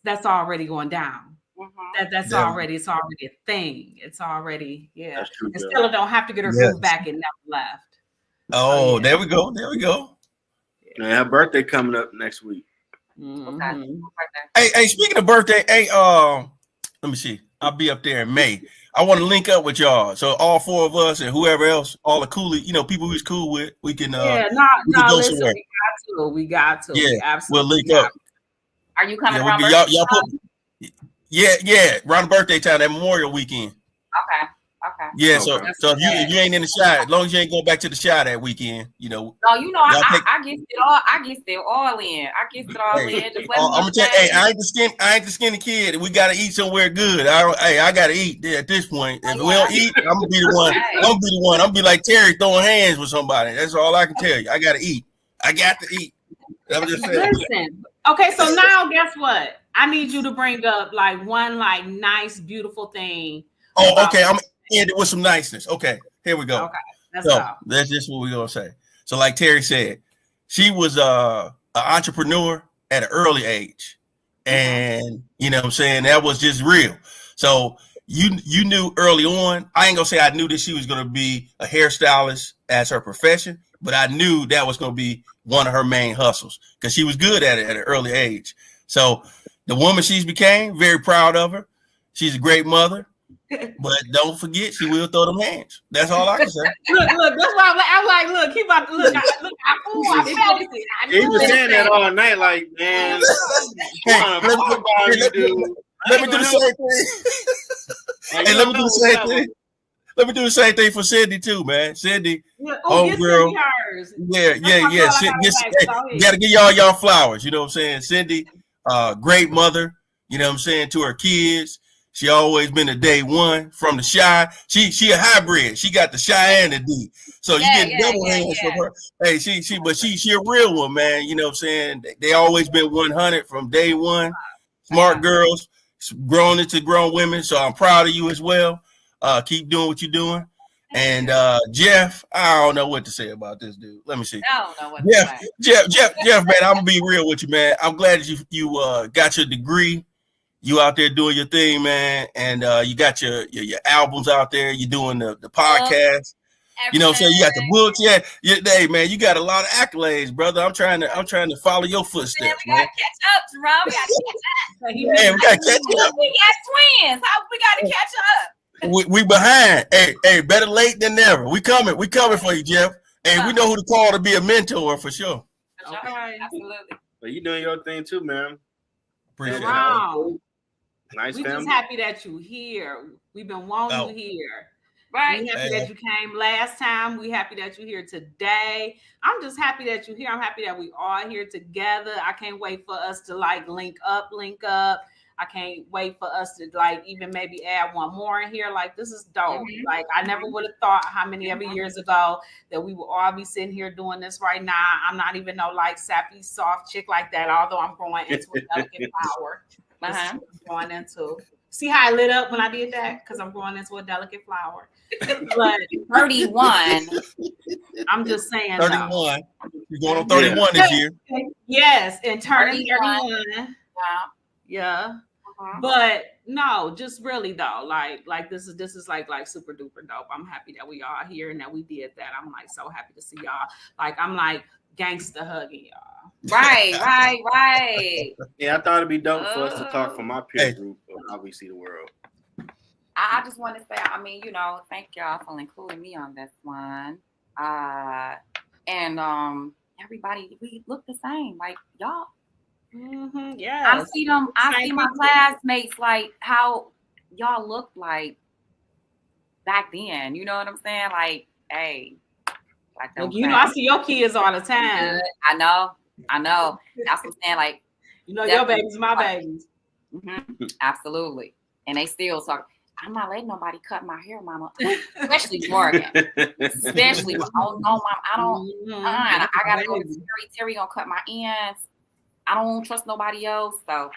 That's already going down. It's already a thing. It's already That's true, and Stella don't have to get her groove back and never left. Oh, there we go. There we go. Yeah, her birthday coming up next week. Mm-hmm. Hey, speaking of birthday, let me see. I'll be up there in May. I want to link up with y'all. So all four of us and whoever else, all the cool, people who's cool with, we can listen, we got to. Yeah, we absolutely we'll link up. Are you coming around around birthday time, that Memorial weekend. Okay. Yeah, so if you ain't in the shot, as long as you ain't going back to the shot that weekend, No, I get it all. I get it all in. I'm gonna tell you, I ain't the skinny kid. We gotta eat somewhere good. I gotta eat at this point. If we don't eat, I'm gonna be the one. I'm gonna be like Teri throwing hands with somebody. That's all I can tell you. I gotta eat. I got to eat. I'm just saying. Listen. Okay, so now guess what? I need you to bring up like one nice, beautiful thing. Oh, okay. I'm end it with some niceness. Okay, here we go. Okay, that's just what we're gonna say. So, like Teri said, she was an entrepreneur at an early age, and you know what I'm saying, that was just real. So you knew early on. I ain't gonna say I knew that she was gonna be a hairstylist as her profession, but I knew that was gonna be one of her main hustles because she was good at it at an early age. So the woman she's became, very proud of her. She's a great mother. But don't forget, she will throw them hands. That's all I can say. Look, that's why I'm like, look, he about to look. I felt it. He was saying that all night, like, man. Let me do the same thing. Hey, let me do the same thing. Let me do the same thing for Cindi too, man. Cindi, homegirl. Yeah. Gotta give y'all flowers. You know what I'm saying? Cindi, great mother. You know what I'm saying, to her kids. She always been a day one from the shy. She a hybrid. She got the shy and the D. So you get double hands from her. Hey, she a real one, man. You know what I'm saying? They always been 100 from day one. Smart girls, grown into grown women. So I'm proud of you as well. Keep doing what you're doing. And Jeff, I don't know what to say about this dude. Let me see. I don't know what to say. Jeff, man, I'm gonna be real with you, man. I'm glad that you got your degree. You out there doing your thing, man, and you got your albums out there. You doing the podcast. You know what I'm saying? You got the books. Hey, man, you got a lot of accolades, brother. I'm trying to follow your footsteps, man. We gotta catch up, Jerome. We gotta catch up. We got twins. We gotta catch up. We behind. Hey, better late than never. We coming for you, Jeff. Hey, we know who to call to be a mentor for sure. Okay, absolutely. But you doing your thing too, man. Appreciate it. Nice. We just happy that you here. We've been wanting you here. Right. We happy that you came last time. We happy that you're here today. I'm just happy that you're here. I'm happy that we are here together. I can't wait for us to link up. I can't wait for us to even maybe add one more in here. This is dope. Mm-hmm. I never would have thought how many ever years ago that we would all be sitting here doing this right now. I'm not even no sappy soft chick like that, although I'm growing into a delicate flower. I'm growing into. See how I lit up when I did that? Because I'm growing into a delicate flower. But 31. I'm just saying. 31. You're going on 31 this year. Yes, and turning 31. Yeah. But no, just really though, this is super duper dope. I'm happy that we are here and that we did that. I'm so happy to see y'all. I'm gangster hugging y'all. Right. Yeah, I thought it'd be dope for us to talk from my peer group of how we see the world. I just want to say, thank y'all for including me on this one. And everybody, we look the same, y'all. Mm-hmm, yeah. I see my classmates how y'all look back then. You know what I'm saying? Hey. I see your kids all the time. I know. That's what I'm saying. Your babies, my babies. Mm-hmm. Absolutely. And they still talk. I'm not letting nobody cut my hair, mama. Especially Morgan. Especially. Oh no, mom. I don't. I gotta go to Teri. Teri gonna cut my ends. I don't trust nobody else. So,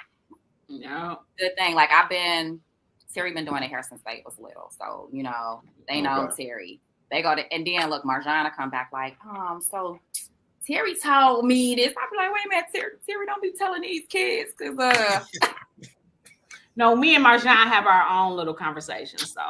good thing. Teri been doing their hair since they was little. So, they know Teri. They go to, and then look, Marjana come back so Teri told me this. I be like, wait a minute, Teri, don't be telling these kids, cause No, me and Marjana have our own little conversation. So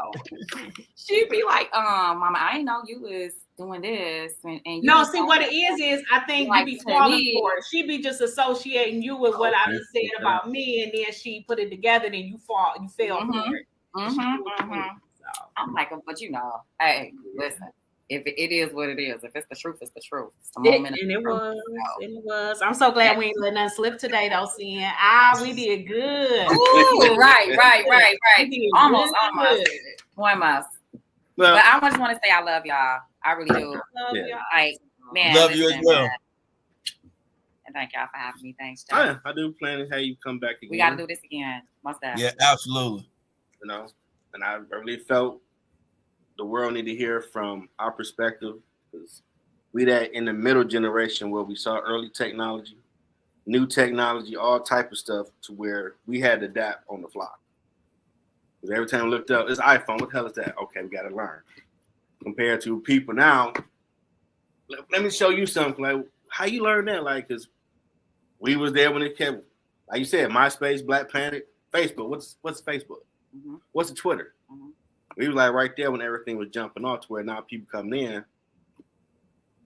she'd be like, mama, I didn't know you was doing this. And you see what it is I think you be falling for it. She be just associating you with what I just said about me, and then she put it together, then you fell for it. So I'm like, but hey, listen, if it is what it is, if it's the truth, it's the truth. It's the moment. It was. I'm so glad we ain't let nothing slip today, though, Sin. We did good. Ooh, right. Almost. Well, but I just want to say I love y'all. I really do. Love y'all. Man, love you as well. And thank y'all for having me. Thanks, Jeff. I do plan to have you come back again. We got to do this again. What's that? Yeah, absolutely. And I really felt the world need to hear from our perspective, because we that in the middle generation where we saw early technology, new technology, all type of stuff, to where we had to adapt on the fly. Because every time we looked up, it's iPhone. What the hell is that? Okay, we got to learn. Compared to people now, let me show you something. How you learn that? Because we was there when it came. Like you said, MySpace, Black Planet, Facebook. What's Facebook? Mm-hmm. What's the Twitter? Mm-hmm. We was right there when everything was jumping off, to where now people coming in.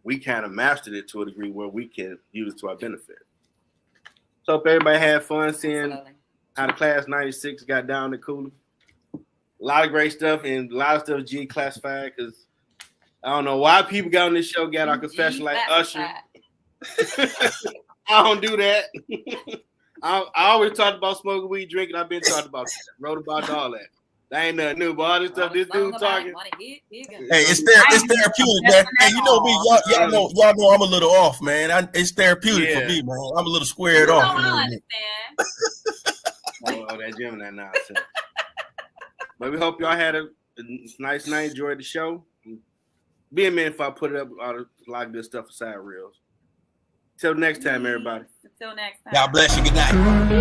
We kind of mastered it to a degree where we can use it to our benefit. So if everybody had fun seeing how the class 96 got down to Cooley, A lot of great stuff, and a lot of stuff G classified because I don't know why people got on this show got our confession like Usher. I don't do that. I always talked about smoking weed, drinking. I've been talking about that. Wrote about all that. That ain't nothing new, but all this stuff this dude talking. Hey, it's therapeutic, man. Hey, you know me, y'all know I'm a little off, man. It's therapeutic for me, man. I'm a little squared off. I understand. Oh, that Gemini nonsense. But we hope y'all had a nice night, enjoyed the show. Be a minute if I put it up a lot of good stuff aside reels. Till next time, everybody. Until next time. God bless you. Good night.